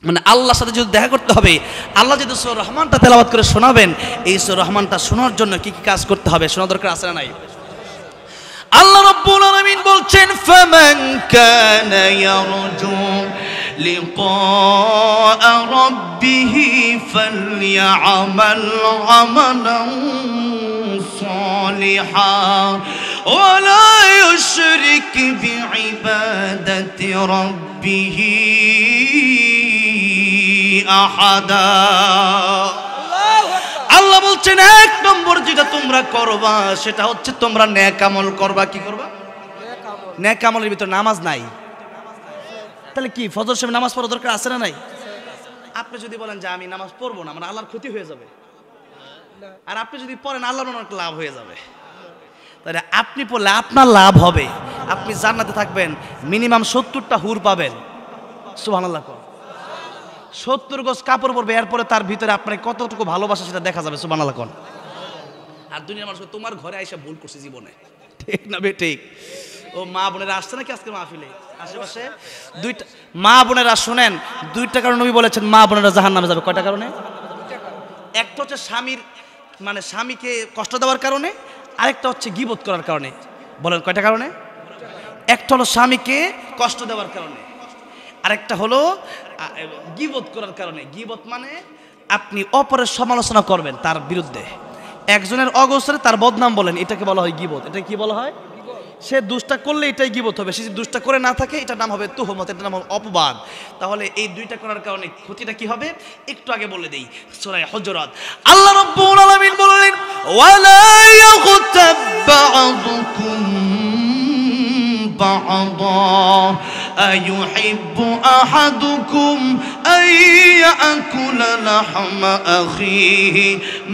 মানে আল্লাহর সাথে যদি দেখা করতে হবে, আল্লাহ যদি সূরা রহমানটা তেলাওয়াত করে শোনাবেন, এই সূরা রহমানটা শোনার জন্য কি কি কাজ করতে হবে শোনা দরকার আছে না নাই? আল্লাহ রাব্বুল আলামিন বলছেন, ফামান কানা ইয়ারজু লিকা রাব্বিহি ফালইআমাল আমালান সালিহান ওয়া লা ইউশরিক বিইবাদাতি রাব্বিহি আহাদা। আল্লাহ বলছেন, এক নম্বর যেটা তোমরা করবা সেটা হচ্ছে তোমরা নেক আমল করবা। কি করবা? নেক আমলের ভিতর নামাজ নাই, তাহলে কি ফজর সময় নামাজ পড়া দরকার আছে না নাই? আপনি যদি বলেন যে আমি নামাজ পড়বো না, মানে আল্লাহর ক্ষতি হয়ে যাবে, আর আপনি যদি পড়েন আল্লাহর অনেক লাভ হয়ে যাবে। তাহলে আপনি পড়লে আপনার লাভ হবে, আপনি জান্নাতে থাকবেন, মিনিমাম 70টা হুর পাবেন। সুবহানাল্লাহ। 70 গজ কাপড় পরবে, এরপরে তার ভিতরে আপনার কতটুকু ভালোবাসা সেটা দেখা যাবে। সুবহানাল্লাহ। আর দুনিয়ার মানুষ তোমার ঘরে আইসা ভুল করছে জীবনে, ঠিক না বে ঠিক? ও মা বোনেরা আসছে নাকি আজকে মাহফিলে? আশেপাশে দুইটা মা বোনেরা শুনেন, দুইটা কারণে নবী বলেছেন মা বোনেরা জাহান্নামে যাবে। কয়টা কারণে? একটা হচ্ছে স্বামীর মানে স্বামীকে কষ্ট দেওয়ার কারণে, আরেকটা হচ্ছে গীবত করার কারণে। বলেন কয়টা কারণে? একটা হলো স্বামীকে কষ্ট দেওয়ার কারণে, আরেকটা হলো গীবত করার কারণে। গীবত মানে আপনি অপরের সমালোচনা করবেন তার বিরুদ্ধে, একজনের অগোচরে তার বদনাম বলেন, এটাকে বলা হয় গীবত। এটা কি বলা হয়? সে দুষ্টা করলে এটাই গীবত হবে, সে যদি দুষ্টা করে না থাকে এটার নাম হবে তুহমত, এটার নাম হবে অপবাদ। তাহলে এই দুইটা করার কারণে ক্ষতিটা কি হবে একটু আগে বলে দেই। সূরা হুজুরাত আল্লাহ রাব্বুল আলামিন বলেন, ওয়ালা ইয়াগতাব বা'দুকুম বা'দা আইয়ুহিব্বু আহাদুকুম আন ইয়াকুলা লাহমা আখিহি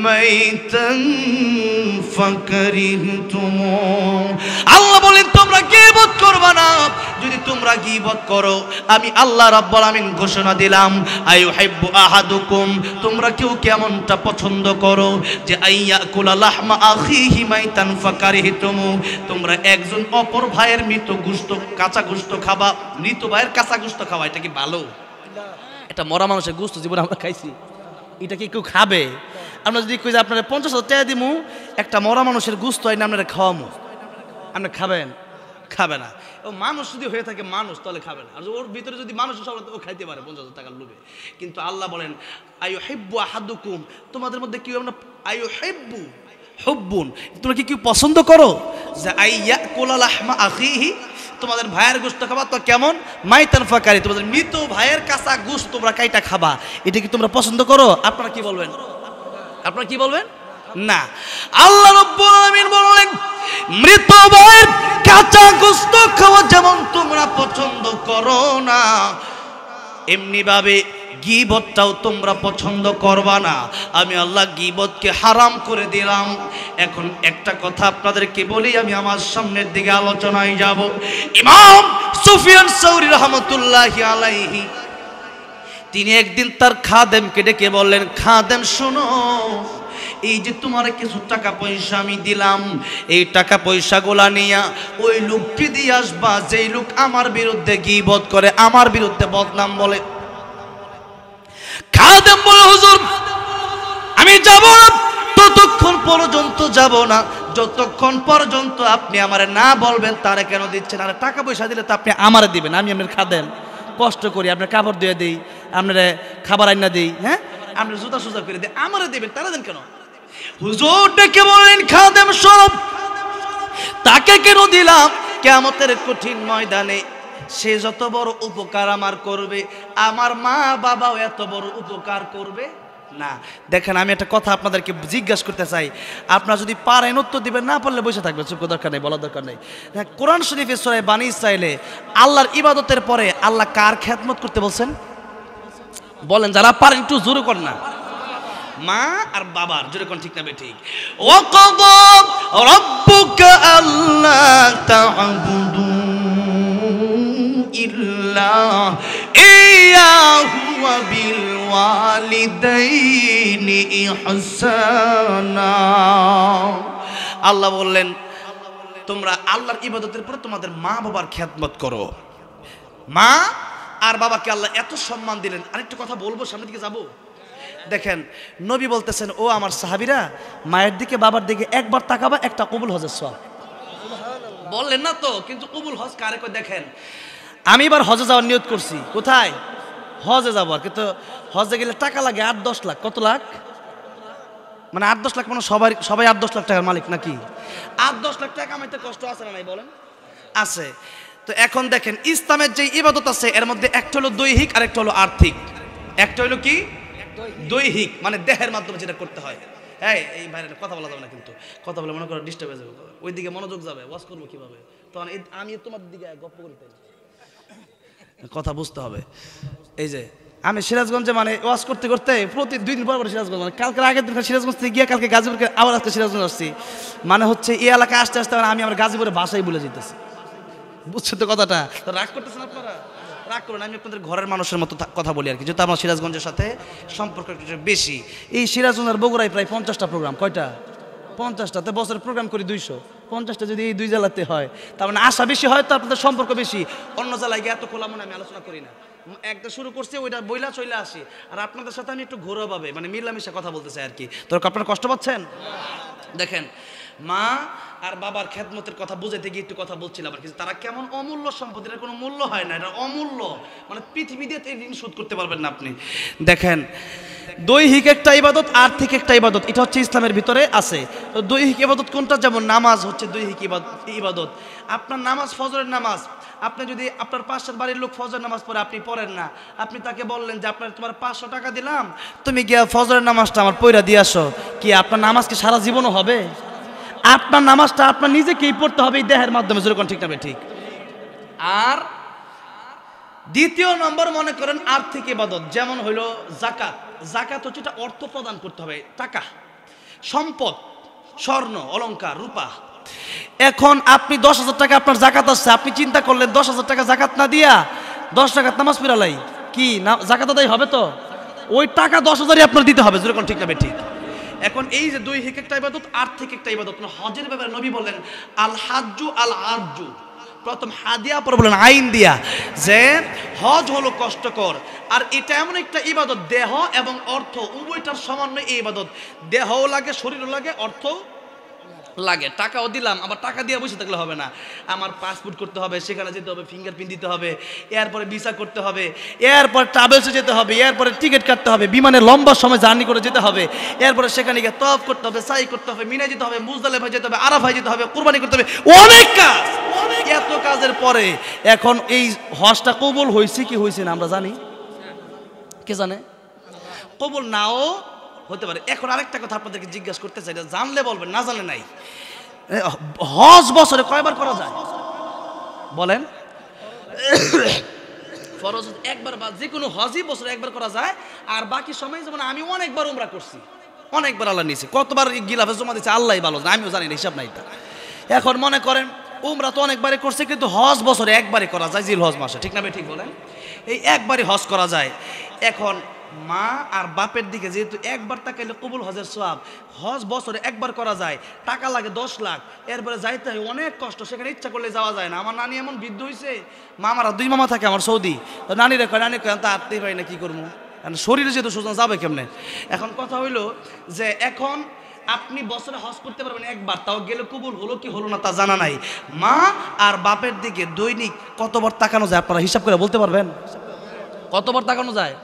মাইতান ফাকারিহতুমু। আল্লাহ বলেন তোমরা গীবত করবা না, যদি তোমরা গীবত করো আমি আল্লাহ রাব্বুল আমিন ঘোষণা দিলাম, আইয়ুহিব্বু আহাদুকুম, তোমরা কেউ কেমনটা পছন্দ করো যে আইয়াকুলা লাহমা আখিহি মাইতান ফাকারিহতুমু, তোমরা একজন অপর ভাইয়ের মৃত গোশত কাঁচা গোশত খাবা, মৃত ভাইয়ের কাঁচা গোশত খাওয়া এটা কি ভালো? এটা মরা মানুষের গোশত জীবনে আমরা খাইছি, এটা কি কেউ খাবে? আমরা যদি কই যে আপনারা 50,000 টাকা দিমু একটা মরা মানুষের গোশত আইনা আপনারা খাওয়ামু, আপনি খাবেন? খাবে না। ও মানুষ যদি হয়ে থাকে মানুষ তাহলে খাবে না, আর ওর ভিতরে যদি মানুষ সব ও খাইতে পারে 50,000 টাকার লোভে। কিন্তু আল্লাহ বলেন আইয়ুহিব্বু আহাদুকুম, তোমাদের মধ্যে কেউ আমরা আইয়ুহিব্বু হুব্বুন, তোমরা কি কেউ পছন্দ করো যে আইয়াকুলা লাহমা আখিহি, তোমাদের ভাইয়ের গোশত খাবা তো কেমন মাইতান ফাকারি, তোমাদের মৃত ভাইয়ের কাঁচা গোশত তোমরা কাইটা খাবা, এটা কি তোমরা পছন্দ করো? আপনারা কি বলবেন? আপনারা কি বলবেন? না। আল্লাহ রাব্বুল আলামিন বলেন মৃত ভাইয়ের কাঁচা গোশত খাওয়া যেমন তোমরা পছন্দ করো না, এমনি ভাবে গীবতটাও তোমরা পছন্দ করবা না। আমি আল্লাহ গীবতকে হারাম করে দিলাম। এখন একটা কথা আপনাদেরকে বলি, আমি আমার সামনের দিকে আলোচনায় যাব। ইমাম সুফিয়ান সাউরি রাহমাতুল্লাহি আলাইহি তিনি একদিন তার খাদেমকে ডেকে বললেন, খাদেম শোনো, এই যে তোমার কিছু টাকা পয়সা আমি দিলাম, এই টাকা পয়সাগুলা নিয়া ওই লোককে দিয়ে আসবা যেই লোক আমার বিরুদ্ধে গীবত করে, আমার বিরুদ্ধে বদনাম বলে। খাদেম বলে, হুজুর আমি যাব না, ততক্ষণ পর্যন্ত যাব না যতক্ষণ পর্যন্ত আপনি আমারে না বলবেন তারে কেন দিচ্ছেন। আর টাকা পয়সা দিলে তো আপনি আমারে দিবেন, আমি আপনার খাদেম, কষ্ট করি, আপনার কাপড় দিয়ে দিই, আপনার খাবার আইনা দিই, হ্যাঁ আপনি জুতা সুজা করে দিই, আমারে দিবেন, তারা দেন কেন? হুজুর ডেকে বলেন, খাদেম সরব, তাকে কেন দিলাম? কিয়ামতের কঠিন ময়দানে সে যত বড় উপকার আমার করবে, আমার মা বাবাও এত বড় উপকার করবে না। দেখেন আমি একটা কথা আপনাদেরকে জিজ্ঞাসা করতে চাই, আপনারা যদি পারেন উত্তর দিবেন, না পারলে বসে থাকবেন, চুপ দরকার নেই, বলার দরকার নেই। কোরআন শরীফের সূরা বানী ইসরাঈলে আল্লাহর ইবাদতের পরে আল্লাহ কার খেদমত করতে বলছেন? বলেন, যারা পারেন একটু জোরে করেন না। মা আর বাবার, জোরে কোন ঠিক না বে ঠিক? ওয়াকাদা রাব্বুকা আল্লা তা'বুদু ইল্লা ইয়্যাহু ওয়া বিল ওয়ালিদাইনি ইহসানা। আল্লাহ বললেন তোমরা আল্লাহর ইবাদতের পরে তোমাদের মা বাবার খেদমত করো। মা আর বাবাকে আল্লাহ এত সম্মান দিলেন। আরেকটু কথা বলবো, সামনের দিকে যাবো। দেখেন নবী বলতেছেন, ও আমার সাহাবীরা, মায়ের দিকে বাবার দিকে একবার তাকাবা, একটা কবুল হজের সওয়াব। বললেন না তো, কিন্তু কবুল হজ কারে কই? দেখেন আমি এবার হজে যাওয়ার নিয়ত করছি। কোথায়? হজে যাবো। আর কিন্তু হজে গেলে টাকা লাগে 8-10 লাখ। কত লাখ? মানে 8-10 লাখ, মানে সবাই 8-10 লাখ টাকার মালিক নাকি? 8-10 লাখ টাকা কামাইতে কষ্ট আছে না নাই বলেন? আছে। তো এখন দেখেন ইসলামের যে ইবাদত আছে এর মধ্যে একটা হলো দৈহিক আর একটা হলো আর্থিক। একটা হলো কি? দৈহিক, মানে দেহের মাধ্যমে যেটা করতে হয়। হ্যাঁ, এই বাইরে কথা বলা যাবে না, কিন্তু কথা বলে মনে করো ডিস্টার্ব হয়ে যাবে, ওইদিকে মনোযোগ যাবে। ওয়াজ করবো কিভাবে? তখন আমি তোমার দিকে গপ্প করিতে কথা বুঝতে হবে। এই যে আমি সিরাজগঞ্জে মানে ওয়াজ করতে করতে প্রতি 2 দিন পর পর সিরাজগঞ্জ, মানে কালকের আগের দিন সিরাজগঞ্জ থেকে গিয়ে কালকে গাজীপুরকে, আবার আজকে সিরাজগঞ্জ আসছি। মানে হচ্ছে এই এলাকায় আসতে আসতে আমি আমার গাজীপুরের ভাষাই ভুলে যেতেছি। বুঝছো তো কথাটা? রাগ করতেছেন আপনারা? রাগ করবেন, আমি আপনাদের ঘরের মানুষের মতো কথা বলি আর কি, যেহেতু আমার সিরাজগঞ্জের সাথে সম্পর্ক একটু বেশি। এই সিরাজগঞ্জ আর বগুড়ায় প্রায় 50টা প্রোগ্রাম। কয়টা? 50টাতে বছরে প্রোগ্রাম করি 250টা যদি এই 2 জেলাতে হয়, তার মানে আশা বেশি হয়, তো আপনাদের সম্পর্ক বেশি। অন্য জেলায় গিয়ে এত খোলা মনে আমি আলোচনা করি না। একটা শুরু করছি, ওইটা বইলা চলে আসি। আর আপনাদের সাথে আমি একটু ঘোরাভাবে মানে মিলামিশা কথা বলতে চাই আর কি। তো আপনারা কষ্ট পাচ্ছেন? দেখেন মা আর বাবার খেদমতের কথা বুঝাইতে গিয়ে একটু কথা বলছিলাম আর কি। তারা কেমন অমূল্য সম্পদ, এটার কোনো মূল্য হয় না, এটা অমূল্য, মানে পৃথিবী দিয়ে ঋণ শোধ করতে পারবেন না আপনি। দেখেন দৈহিক একটা ইবাদত, আর্থিক একটা ইবাদত, এটা হচ্ছে ইসলামের ভিতরে আছে। তো দৈহিক ইবাদত কোনটা? যেমন নামাজ হচ্ছে দৈহিক ইবাদত। আপনার নামাজ, ফজরের নামাজ, আপনি যদি আপনার পাশের বাড়ির লোক ফজর নামাজ পড়ে, আপনি পড়েন না, আপনি তাকে বললেন যে তোমার 500 টাকা দিলাম, তুমি গিয়া ফজরের নামাজটা আমার পড়া দিয়ে আসো, কি আপনার নামাজ কি সারা জীবনও হবে? আপনার নামাজটা আপনার নিজেকেই পড়তে হবে এই দেহের মাধ্যমে, যেরকম ঠিক না ঠিক। আর দ্বিতীয় নম্বর মনে করেন আর্থিক ইবাদত, যেমন হইলো জাকাত। জাকাত হচ্ছে এটা অর্থ প্রদান করতে হবে, টাকা, সম্পদ, স্বর্ণ, অলংকার, রূপা। এখন আপনি 10,000 টাকা আপনার জাকাত আসছে, আপনি চিন্তা করলেন 10,000 টাকা জাকাত না দিয়া 10 টাকার নামাজ পড়ালাই কি না জাকাত আদায় হবে? তো ওই টাকা 10,000ই আপনার দিতে হবে, যেরকম ঠিক না ঠিক। এখন এই যে দৈহিক একটা ইবাদত, আর্থিক একটা ইবাদত। হজের ব্যাপারে নবী বলেন আল হাজ্জু আল আরজু, প্রথম হাদিয়া পরে বলেন আইন দিয়া, যে হজ হলো কষ্টকর, আর এটা এমন একটা ইবাদত, দেহ এবং অর্থ উভয়টার সমন্বয় এই ইবাদত। দেহও লাগে, শরীরও লাগে, অর্থ লাগে। টাকাও দিলাম, আবার টাকা দিয়ে বসে থাকলে হবে না। আমার পাসপোর্ট করতে হবে, সেখানে যেতে হবে, ফিঙ্গারপ্রিন্ট দিতে হবে, এরপরে ভিসা করতে হবে, এরপর ট্রাভেলসে যেতে হবে, এরপরে টিকিট কাটতে হবে, বিমানে লম্বা সময় জার্নি করে যেতে হবে, এরপরে সেখানে গিয়ে তওয়াফ করতে হবে, সাই করতে হবে, মিনা যেতে হবে, মুজদালিফা যেতে হবে, আরাফায় যেতে হবে, কুরবানি করতে হবে, অনেক কাজ। এত কাজের পরে এখন এই হজটা কবুল হয়েছে কি হয়েছে না আমরা জানি? কে জানে? কবুল নাও হতে পারে। এখন আরেকটা কথা আপনাদেরকে জিজ্ঞাসা করতে চাই, জানলে বলবেন, না জানলে নাই। হজ বছরে কয়বার করা যায় বলেন? ফরজ একবার, বা যে কোনো হজই বছরে একবার করা যায়। আর বাকি সময় যেমন আমি অনেকবার উমরা করছি, অনেকবার আল্লাহ নিয়েছে, কতবার গিলাফে জমা দিচ্ছে আল্লাহ ভালো, আমিও জানি না, হিসাব নাই তা। এখন মনে করেন উমরা তো অনেকবারই করছে, কিন্তু হজ বছরে একবারই করা যায়, জিল হজ মাসে, ঠিক না ঠিক বলেন? এই একবারই হজ করা যায়। এখন মা আর বাপের দিকে যেহেতু একবার তাকাইলে কবুল হজের সওয়াব, হজ বছরে একবার করা যায়, টাকা লাগে 10 লাখ, এরপরে যাইতে হয় অনেক কষ্ট, সেখানে ইচ্ছা করলে যাওয়া যায় না। আমার নানি এমন বৃদ্ধ হয়েছে, মামারা 2 মামা থাকে আমার সৌদি, তো নানিরে কয়, নানি কয় তা আত্মীয় পাই না, কি করবো, শরীরে যেহেতু সুজন যাবে কেমনে। এখন কথা হইলো যে এখন আপনি বছরে হজ করতে পারবেন একবার, তাও গেলে কবুল হলো কি হলো না তা জানা নাই। মা আর বাপের দিকে দৈনিক কতবার তাকানো যায় আপনারা হিসাব করে বলতে পারবেন? কতবার তাকানো যায়?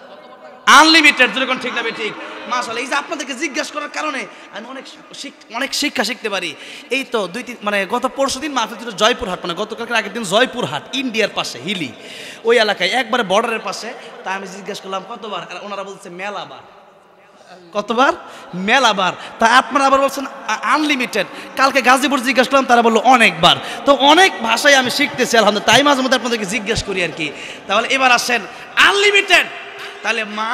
আনলিমিটেড, যেরকম ঠিক না ঠিক। মাশাআল্লাহ, এই যে আপনাদেরকে জিজ্ঞাসা করার কারণে আমি অনেক শিক্ষা শিখতে পারি। এই তো 2-3 মানে গত পরশুদিন মাহফিল ছিল জয়পুরহাট, মানে গতকালকে আগের দিন জয়পুরহাট, ইন্ডিয়ার পাশে হিলি ওই এলাকায়, একবারে বর্ডারের পাশে। তা আমি জিজ্ঞাসা করলাম কতবার, আর ওনারা বলছে মেলাবার। কতবার? মেলাবার। তা আপনারা আবার বলছেন আনলিমিটেড। কালকে গাজীপুর জিজ্ঞাসা করলাম, তারা বললো অনেকবার। তো অনেক ভাষায় আমি শিখতেছি আলহামদুলিল্লাহ, তাই মাঝে মধ্যে আপনাদেরকে জিজ্ঞাসা করি আর কি। তাহলে এবার আসেন আনলিমিটেড, তাহলে মা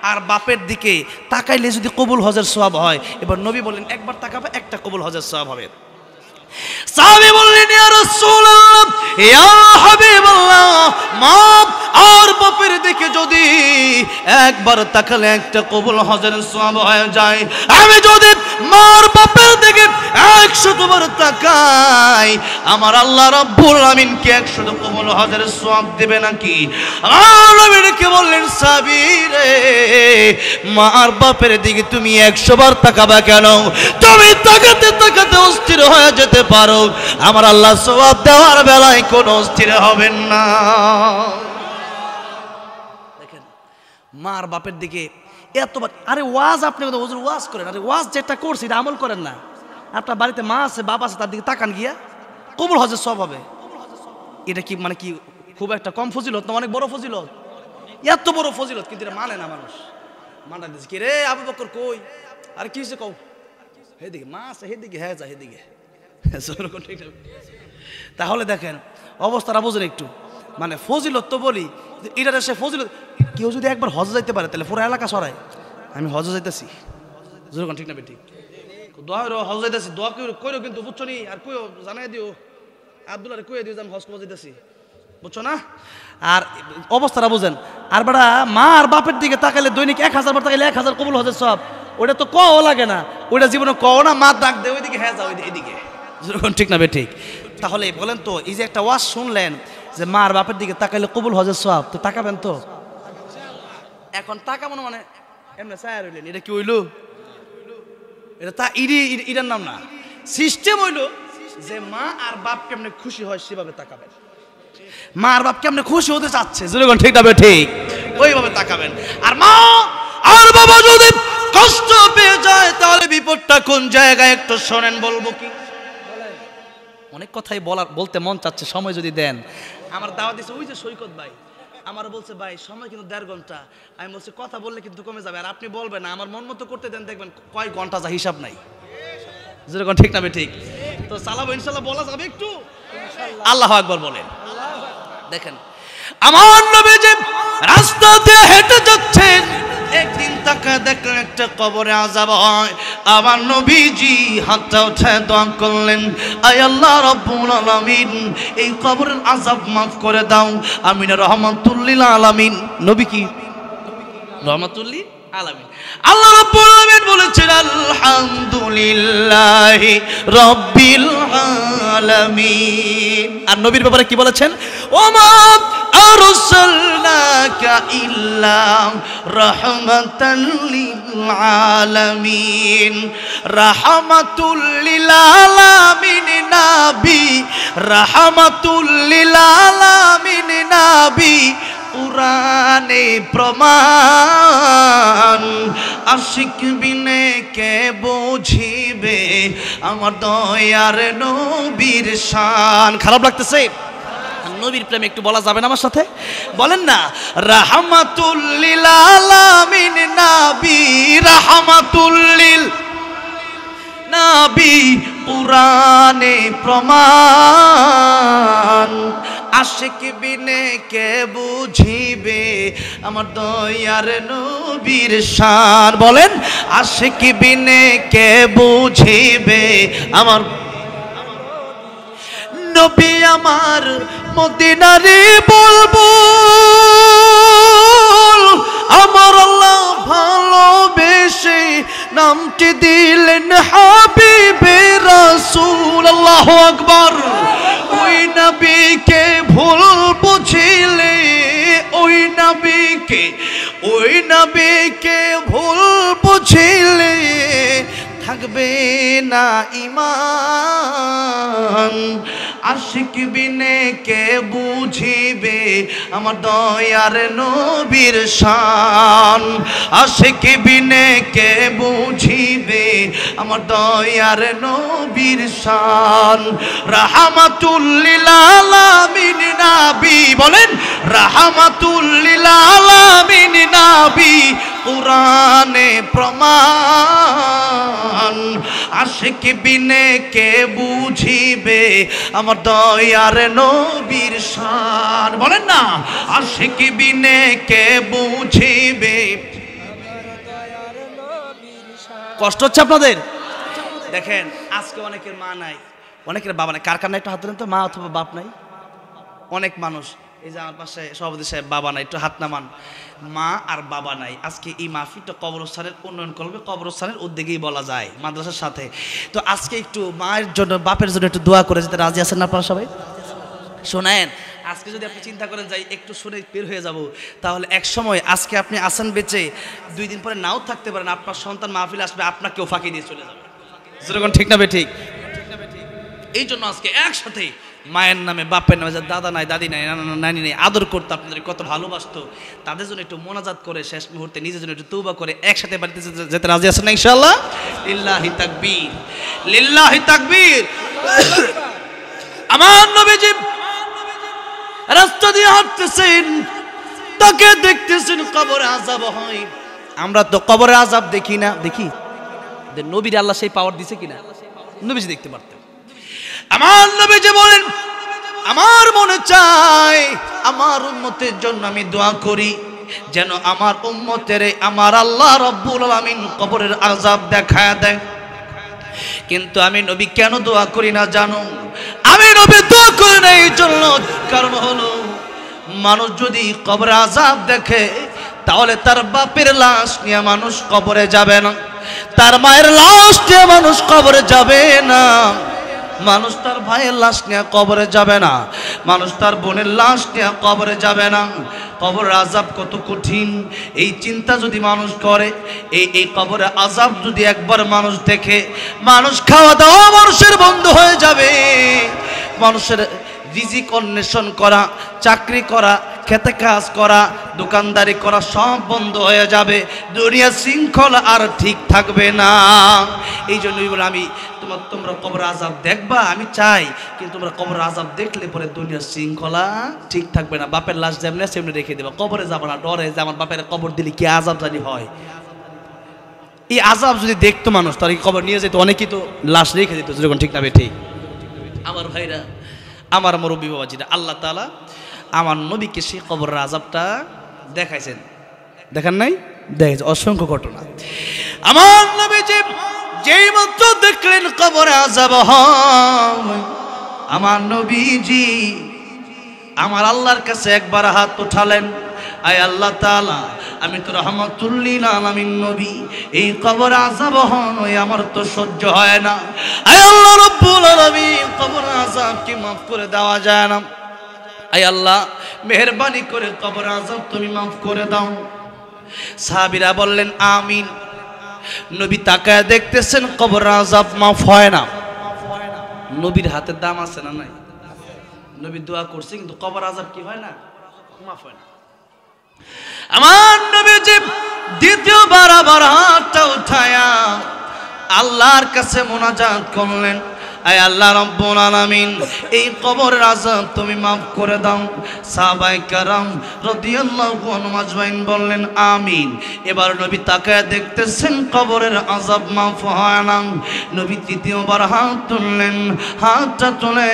আর বাপের দিকে তাকাইলে যদি কবুল হজের সওয়াব হয়, এবার নবী বললেন একবার তাকাবে, একটা কবুল হজের সওয়াব হবে। সাহাবী বললেন, ইয়া রাসূলুল্লাহ, ইয়া হাবিবাল্লাহ, মা আর বাপের দিকে যদি একবার তাকালে একটা কবুল হজের সওয়াব হয়ে যায়, আমি যদি মার বাপের দিকে 100 বার তাকাই, আমার আল্লাহ রাব্বুল আমিন কি 100 কবুল হজের সওয়াব দিবে নাকি? আমার নবীকে বললেন, সাহাবী রে, মার বাপের দিকে তুমি 100 বার তাকাবা কেন? তুমি তাকাতে তাকাতে অস্থির হয়ে যেতে পারো, আমার আল্লাহ সওয়াব দেওয়ার বেলায় কোনো অস্থির হবেন না। দেখেন, মার বাপের দিকে এতবার, আরে ওয়াজ আপনি হুজুর ওয়াজ করেন, আরে ওয়াজ যেটা করছি এটা আমল করেন না। আপনার বাড়িতে মা আছে, বাবা আছে, তার দিকে তাকান গিয়া, কবুল হজের সওয়াব হবে। এটা কি মানে কি খুব একটা কম ফজিলত না, অনেক বড় ফজিলত, এত বড় ফজিলত, কিন্তু এটা মানে না মানুষ। মানা দিচ্ছে কি রে আবু বকর কই, আরে কি হয়েছে কও, হেদিকে মা আছে, হেদিকে, হ্যাঁ যা হেদিকে। তাহলে দেখেন অবস্থাটা বুঝেন একটু, মানে ফজিলত তো বলি, এটা সে ফজিলত। কেউ যদি একবার হজ যাইতে পারে তাহলে পুরো এলাকা সরায়, আমি হজ যাইতেছি, ঠিক না বেঠিক, দোয়া হজ যাইতেছি, দোয়া কইরো কিন্তু, বুঝছো নি? আর কইও জানাই দিও, আব্দুল্লাহ কইয়ে দিও যে আমি হজ করতে যাইতেছি, বুঝছো না? আর অবস্থাটা বুঝেন। আর বেটা মা আর বাপের দিকে তাকাইলে দৈনিক 1000 বার তাকাইলে 1000 কবুল হজের সব, ওটা তো কও লাগে না, ওটা জীবনে কও না, মা ডাক দে ওইদিকে, হ্যাঁ যাও এইদিকে, ঠিক না বেঠিক? তাহলে বলেন তো, এই যে একটা ওয়াজ শুনলেন যে মার বাপের দিকে তাকাইলে কবুল হজের সব, তো তাকাবেন তো? এখন তাকাবো মানে এমনি চায় রইলেন, এটা কি হইলো? এটা তা ইটার নাম না, সিস্টেম হইলো যে মা আর বাপ কেমনে খুশি হয় সেভাবে তাকাবেন। মা আর বাপ কেমনে খুশি হতে চাচ্ছে, যেরকম ঠিক না ঠিক ওইভাবে তাকাবেন। আর মা আর বাবা যদি কষ্ট পেয়ে যায় তাহলে বিপদটা কোন জায়গায় একটু শোনেন, বলবো কি? অনেক কথাই বলতে মন চাচ্ছে, সময় যদি দেন। আমার দাওয়াত দিচ্ছে ওই যে সৈকত ভাই, আমার বলছে ভাই সময় কিন্তু 1.5 ঘন্টা। আমি বলছি কথা বললে কিন্তু কমে যাবে, আর আপনি বলবেন না, আমার মন মতো করতে দেন, দেখবেন কয় ঘন্টা যা হিসাব নাই, যেরকম ঠিক না ঠিক? তো চালাবো ইনশাল্লাহ, বলা যাবে একটু, আল্লাহু আকবার বলেন। দেখেন আমার নবী যে রাস্তা দিয়ে হেঁটে যাচ্ছেন, একদিন তাকে দেখলেন একটা কবরে আযাব হয়। আমার নবীজি হাতটা উঠায় দোয়া করলেন, আয় আল্লাহ রাব্বুল আলামিন, এই কবরের আযাব মাফ করে দাও। আমিন রাহমাতুল লিল আলামিন। নবী কি রাহমাতুল লিল আলামিন? আল্লাহ রাব্বুল আলামিন বলেছেন, আলহামদুলিল্লাহি রাব্বিল আলামিন। আর নবীর ব্যাপারে কি বলেছেন? ওমা আরসালনাকা ইল্লা রাহমাতাল লিল আলামিন। রাহমাতুল লিল আলামিন নবী, রাহমাতুল লিল আলামিন নবী, কুরআনে প্রমাণ। আশিক বিনে কে বুঝিবে আমার দয়ার নবীর শান। খারাপ লাগতেছে? নবীর প্রেমে একটু বলা যাবে না আমার সাথে? বলেন না, রাহমাতুল লিল আলামিন নবী, রাহমাতুল লিল নবী, কুরআনে প্রমাণ। আশিক বিনে কে বুঝিবে আমার দয়ার নবীর শান। বলেন, আশিক বিনে কে বুঝিবে আমার নবী আমার মদিনারে বুলবুল। আমার আল্লাহ ভালোবেসে নামটি দিলেন হাবিবে রাসূল। আল্লাহু আকবার। ওই নবীকে ভুল বুঝিলে, ওই নবীকে ভুল বুঝিলে থাকবে না ঈমান। আশিক বিনে কে বুঝিবে আমার দয়ার নবীর শান। আশিক বিনে কে বুঝিবে আমার দয়ার নবীর শান। রাহমাতুল লিল আলামিন নবী। বলেন, রাহমাতুল লিল আলামিন নবী, কুরআনে প্রমাণ। আশিক বিনে কে বুঝিবে আমার দয়ার নবীর শান। বলেন না, আশিক বিনে কে বুঝিবে। কষ্ট হচ্ছে আপনাদের? দেখেন আজকে অনেকের মা নাই, অনেকের বাবা নাই, কার কার নাই একটু হাত ধরেন তো, মা অথবা বাপ নাই? অনেক মানুষ, এই যে আমার পাশে সভাপতি সাহেব বাবা নাই, একটু হাত নামান। মা আর বাবা নাই। আজকে এই মাহফিলটা কবরস্থানের উন্নয়ন করবে, কবরস্থানের উদ্যোগেই বলা যায়, মাদ্রাসার সাথে। তো আজকে একটু মায়ের জন্য বাপের জন্য একটু দোয়া করে যেতে রাজি আছেন না আপনারা সবাই? শোনেন, আজকে যদি আপনি চিন্তা করেন যাই একটু শুনে বের হয়ে যাব, তাহলে এক সময় আজকে আপনি আসেন বেঁচে, 2 দিন পরে নাও থাকতে পারেন, আপনার সন্তান মাহফিলে আসবে, আপনাকেও ফাঁকি দিয়ে চলে যাবে। যেরকম ঠিক না বে ঠিক? এই জন্য আজকে একসাথে মায়ের নামে, বাপের নামে, যার দাদা নাই, দাদি নাই, নানি নাই, আদর করতো, আপনাদের কত ভালোবাসতো, তাদের জন্য একটু মোনাজাত করে শেষ মুহূর্তে নিজের জন্য একটু তওবা করে একসাথে বাড়িতে যেতে রাজি আছেন না ইনশাআল্লাহ? লিল্লাহি তাকবীর, লিল্লাহি তাকবীর। আমার নবীজি রাস্তা দিয়ে হাঁটতেছেন, তাকে দেখতেছেন কবরে আযাব হয়। আমরা তো কবরে আযাব দেখি না, দেখি? নবীর আল্লাহ সেই পাওয়ার দিছে কিনা? নবীজি দেখতে পারতেন। আমার নবীজি বলেন, আমার মনে চায় আমার উম্মতের জন্য আমি দোয়া করি, যেন আমার উম্মতের আমার আল্লাহ রাব্বুল আলামিন কবরের আযাব দেখায় দেয়। কিন্তু আমি নবী কেন দোয়া করি না জানো? আমি নবী দোয়া করি না এই জন্য, কারণ হলো মানুষ যদি কবরে আযাব দেখে, তাহলে তার বাপের লাশ নিয়ে মানুষ কবরে যাবে না, তার মায়ের লাশ নিয়ে মানুষ কবরে যাবে না, মানুষ তার ভাইয়ের লাশ নিয়ে কবরে যাবে না, মানুষ তার বোনের লাশ নিয়ে কবরে যাবে না। কবরের আযাব কত কঠিন, এই চিন্তা যদি মানুষ করে, এই কবরের আযাব যদি একবার মানুষ দেখে, মানুষ খাওয়া দাওয়া মানুষের বন্ধ হয়ে যাবে, মানুষের রিজিক অন্বেষণ করা, চাকরি করা, খেতে কাজ করা, দোকানদারি করা সব বন্ধ হয়ে যাবে, দুনিয়ার শৃঙ্খলা আর ঠিক থাকবে না। এই জন্যই বলে আমি তোমরা কবর আযাব দেখবা, আমি চাই, কিন্তু তোমরা কবর আযাব দেখলে পরে দুনিয়ার শৃঙ্খলা ঠিক থাকবে না। বাপের লাশ যেমনি সেমনি রেখে দেবা, কবরে যাবে না, ডরে যে আমার বাপের কবর দিলে কি আযাব জানি হয়। এই আযাব যদি দেখতো মানুষ, তার কবর নিয়ে যেত, অনেকেই তো লাশ রেখে দিত, যেরকম ঠিক না ঠিক? আমার ভাইরা, আমার মুরব্বী বাবাজিরা, আল্লাহ তাআলা আমার নবীকে সেই কবরের আযাবটা দেখাইছেন, দেখান নাই? দেখেছে অসংখ্য ঘটনা। আমার নবীজি যেই মাত্র দেখলেন কবরে আযাব হয়, আমার নবীজি আমার আল্লাহর কাছে একবার হাত উঠালেন, আয় আল্লাহ তাআলা, আমি তো রাহমাতুল লিল আলামিন নবী, এই কবর আযাব হয় আমার তো সহ্য হয় না, আয় আল্লাহ রাব্বুল আলামিন, কবর আযাব কি মাফ করে দেওয়া যায় না? আয় আল্লাহ, মেহেরবানি করে কবর আযাব তুমি মাফ করে দাও। সাহাবীরা বললেন আমিন। নবী তাকায় দেখতেছেন কবর আযাব মাফ হয় না। নবীর হাতের দাম আছে না নাই? নবী দোয়া করছে, কিন্তু কবর আযাব কি হয় না? মাফ হয় না। আমার নবীজি দ্বিতীয়বার আবার হাতটা উঠায়া আল্লাহর কাছে মুনাজাত করলেন, আয় আল্লাহ রাব্বুল আলামিন, এই কবরের আযাব তুমি মাফ করে দাও। সাহাবায়ে কেরাম রাদিয়াল্লাহু আনহুম আজমাইন বললেন আমিন। এবার নবী তাকায় দেখতেছেন কবরের আযাব মাফ হয় না। নবী তৃতীয়বার হাত তুললেন, হাতটা তুলে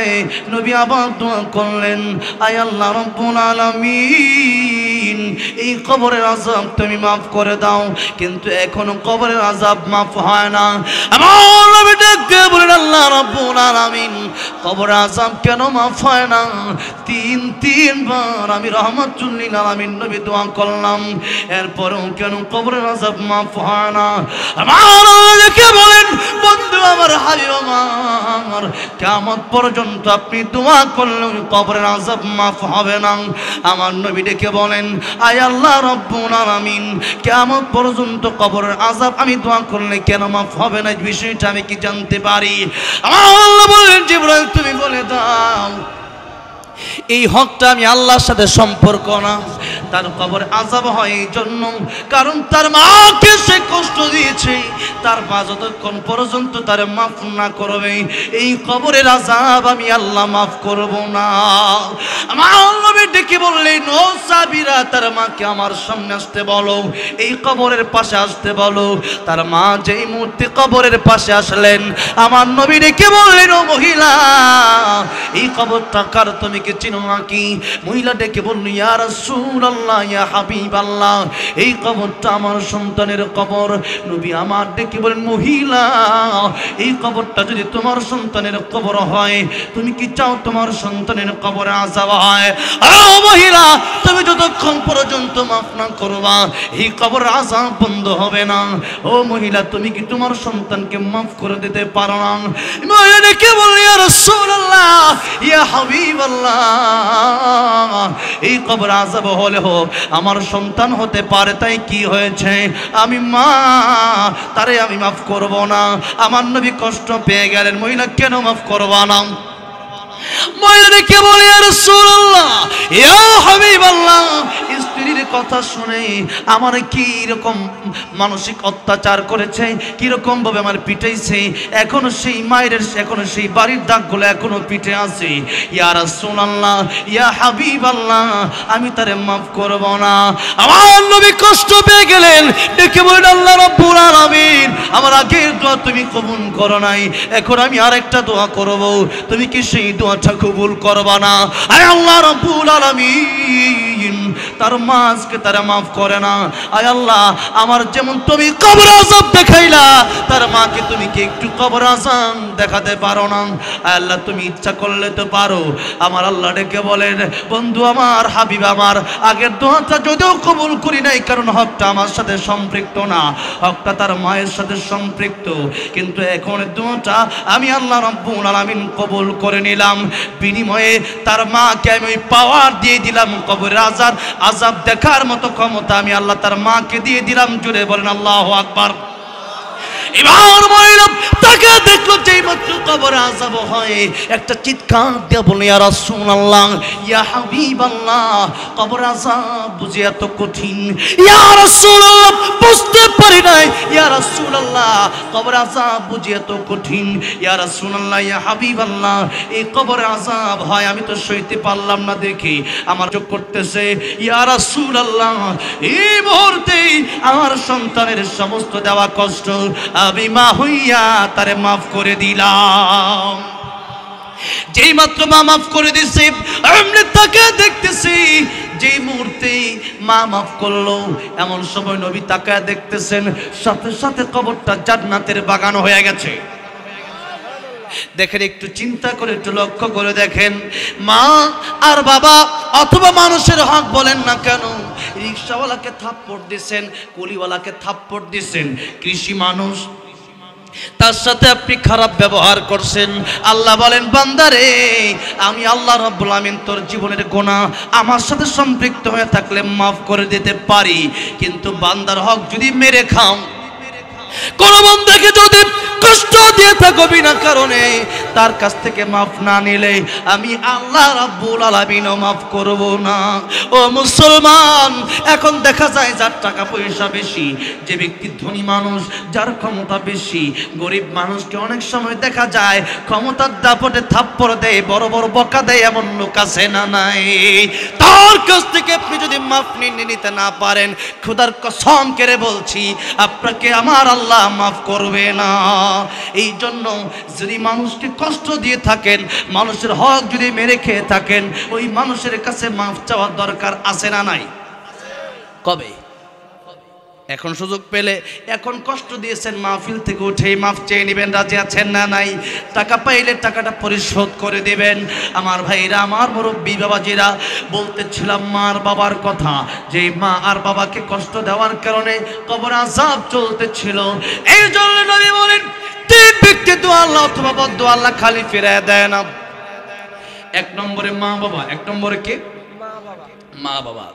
নবী আবার দোয়া করলেন, আয় আল্লাহ রাব্বুল আলামিন, এই কবরের আযাব তুমি মাফ করে দাও। কিন্তু এখনো কবরের আযাব মাফ হয় না। আমার নবী ডাকতে বলেন, আল্লাহ রাব্বুল আলামিন, কবরের আযাব কেন মাফ হয় না? তিনবার আমি রাহমাতুল লিল আলামিন নবী দোয়া করলাম, এরপরেও কেন কবরের আযাব মাফ হয় না? আমার নবীকে বলেন, বন্ধু আমার, হাবিব আমার, কিয়ামত পর্যন্ত আপনি দোয়া করলে কবরের আযাব মাফ হবে না। আমার নবী ডেকে বলেন, আয় আল্লাহ রাব্বুল আলামিন, কিয়ামত পর্যন্ত কবরের আযাব আমি দোয়া করলে কেন মাফ হবে না, বিষয়টা আমি কি জানতে পারি? আমার আল্লাহ বললেন, জিবরাইল তুমি বলে দাও, এই হকটা আমি আল্লাহর সাথে সম্পর্ক না, তার কবর আযাব হয় এই জন্য কারণ তার মাকে সে কষ্ট দিয়েছে, তার মা যতক্ষণ পর্যন্ত তার মাফ না করবে এই কবরের আযাব আমি আল্লাহ মাফ করব না। আমার নবী ডেকে বললেন, ও সাহাবীরা, তার মাকে আমার সামনে আসতে বলো, এই কবরের পাশে আসতে বলো। তার মা যেই মুহূর্তে কবরের পাশে আসলেন, আমার নবী ডেকে বললেন, ও মহিলা, এই কবরটা কার, তুমি কি চিনো নাকি? মহিলা ডেকে বলল, ইয়া রাসূলুল্লাহ, রাসূলুল্লাহ, ইয়া হাবিবাল্লাহ, এই কবরটা আমার সন্তানের কবর। নবী আমার ডেকে বলেন, মহিলা, এই কবরটা যদি তোমার সন্তানের কবর হয়, তুমি কি চাও তোমার সন্তানের কবরে আযাব হয়? ও মহিলা, তুমি যতক্ষণ পর্যন্ত মাফ না করবা এই কবর আযাব বন্ধ হবে না। ও মহিলা, তুমি কি তোমার সন্তানকে মাফ করে দিতে পারো না? মহিলা ডেকে বলল, ইয়া রাসূলুল্লাহ, ইয়া হাবিবাল্লাহ, এই কবর আযাব হলে হোক, আমার সন্তান হতে পারে, তাই কি হয়েছে? আমি মা, তারে আমি মাফ করব না। আমার নবী কষ্ট পেয়ে গেলেন, মহিলা কেন মাফ করবা না? মহিলাকে বলে, ইয়া রাসূলুল্লাহ, ইয়া হাবিবাল্লাহ, স্ত্রীর কথা শুনে আমার কি রকম মানসিক অত্যাচার করেছে, কি রকম ভাবে আমার পিটাইছে, এখনো সেই মায়ের, এখনো সেই বাড়ির দাগগুলো এখনো পিঠে আছে। ইয়া রাসূলুল্লাহ, ইয়া হাবিবাল্লাহ, আমি তারে মাফ করব না। আমার নবী কষ্ট পেয়ে গেলেন, ডেকে বলেন, আল্লাহ রাব্বুল আলামিন, আমার আগের দোয়া তুমি কবুল করো নাই, এখন আমি আরেকটা দোয়া করব, তুমি কি সেই দোয়াটা কবুল করবা না? আয় আল্লাহ রাব্বুল আলামিন, তার মাকে তারা মাফ করে না। আয় আল্লাহ, আমার যেমন তুমি কবর আযাব দেখাইলা, তার মাকে তুমি কি একটু কবর আযাব দেখাতে পারো না? আয় আল্লাহ, তুমি ইচ্ছা করলে তো পারো। আমার আল্লাহ ডেকে বলেন, বন্ধু আমার, হাবিব আমার, আগের দোয়াটা যদিও কবুল করি নাই, কারণ হকটা আমার সাথে সম্পৃক্ত না, হকটা তার মায়ের সাথে সম্পৃক্ত, কিন্তু এখন দোয়াটা আমি আল্লাহ রাব্বুল আলামিন কবুল করে নিলাম। বিনিময়ে তার মাকে আমি পাওয়ার দিয়ে দিলাম, কবরের আযাব দেখার মতো ক্ষমতা আমি আল্লাহ তার মাকে দিয়ে দিলাম। জুড়ে বলেন আল্লাহু আকবার। এবার মহিলা তাকে দেখলো, যেই মাত্র কবরে আযাব হয়, একটা চিৎকার দিয়ে বলে, ইয়া রাসূলুল্লাহ, ইয়া হাবিবাল্লাহ, কবর আযাব বুঝি এত কঠিন? ইয়া রাসূলুল্লাহ, বুঝতে পারি নাই। ইয়া রাসূলুল্লাহ, কবর আযাব বুঝি এত কঠিন? ইয়া রাসূলুল্লাহ, ইয়া হাবিবাল্লাহ, এই কবরে আযাব হয়, আমি তো সইতে পারলাম না দেখে আমার চোখ করতেছে। ইয়া রাসূলুল্লাহ, এই মুহূর্তে আমার সন্তানের সমস্ত দেওয়া কষ্ট আমি মা হইয়া তারে মাফ করে দিলাম। যেই মাত্র মা মাফ করে দিছে, আমি তাকে দেখতেছি, যেই মুহূর্তে মা মাফ করলো, এমন সময় নবী তাকায় দেখতেছেন, সাথে সাথে কবরটা জান্নাতের বাগান হয়ে গেছে। দেখেন, একটু চিন্তা করে, একটু লক্ষ্য করে দেখেন, মা আর বাবা অথবা মানুষের হক বলেন না কেন, রিকশাওয়ালাকে থাপ্পড় দিছেন, কুলিওয়ালাকে থাপ্পড় দিছেন, কৃষি মানুষ, তার সাথে আপনি খারাপ ব্যবহার করছেন। আল্লাহ বলেন, বান্দারে, আমি আল্লাহ রাব্বুল আমিন তোর জীবনের গুনাহ আমার সাথে সম্পৃক্ত হয়ে থাকলে মাফ করে দিতে পারি, কিন্তু বান্দার হক যদি মেরে খাও, কোন বান্দাকে যদি কষ্ট দিয়ে থাকো বিনা কারণে, তার কাছ থেকে মাফ না নিলে আমি আল্লাহ রাব্বুল আলামিনও মাফ করব না। ও মুসলমান, এখন দেখা যায় যার টাকা পয়সা বেশি, যে ব্যক্তি ধনী মানুষ, যার ক্ষমতা বেশি, গরিব মানুষকে অনেক সময় দেখা যায় ক্ষমতার দাপটে থাপ্পড় দেয়, বড় বড় বকা দেয়, এমন লোক আছে না নাই? তার কাছ থেকে আপনি যদি মাফ নিতে না পারেন, খোদার কসম করে বলছি, আপনাকে আমার আল্লাহ মাফ করবে না। এই জন্য যদি মানুষকে কষ্ট দিয়ে থাকেন, মানুষের হক যদি মেরে খেয়ে থাকেন, ওই মানুষের কাছে মাফ চাওয়ার দরকার আছে না নাই? কবে? এখন সুযোগ পেলে, এখন কষ্ট দিয়েছেন, মাহফিল থেকে উঠে মাফ চেয়ে নেবেন, রাজি আছেন না নাই? টাকা পাইলে টাকাটা পরিশোধ করে দেবেন। আমার ভাইরা, আমার মুরব্বী বাবাজিরা, বলতেছিলাম মার বাবার কথা, যে মা আর বাবাকে কষ্ট দেওয়ার কারণে কবর আযাব চলতেছিল। এই জন্য নবী বলেন, তিন ব্যক্তি দোয়া আল্লাহ অথবা বদদোয়া আল্লাহ খালি ফিরায় দেয় না। এক নম্বরে মা বাবা। এক নম্বরে কে? মা বাবা।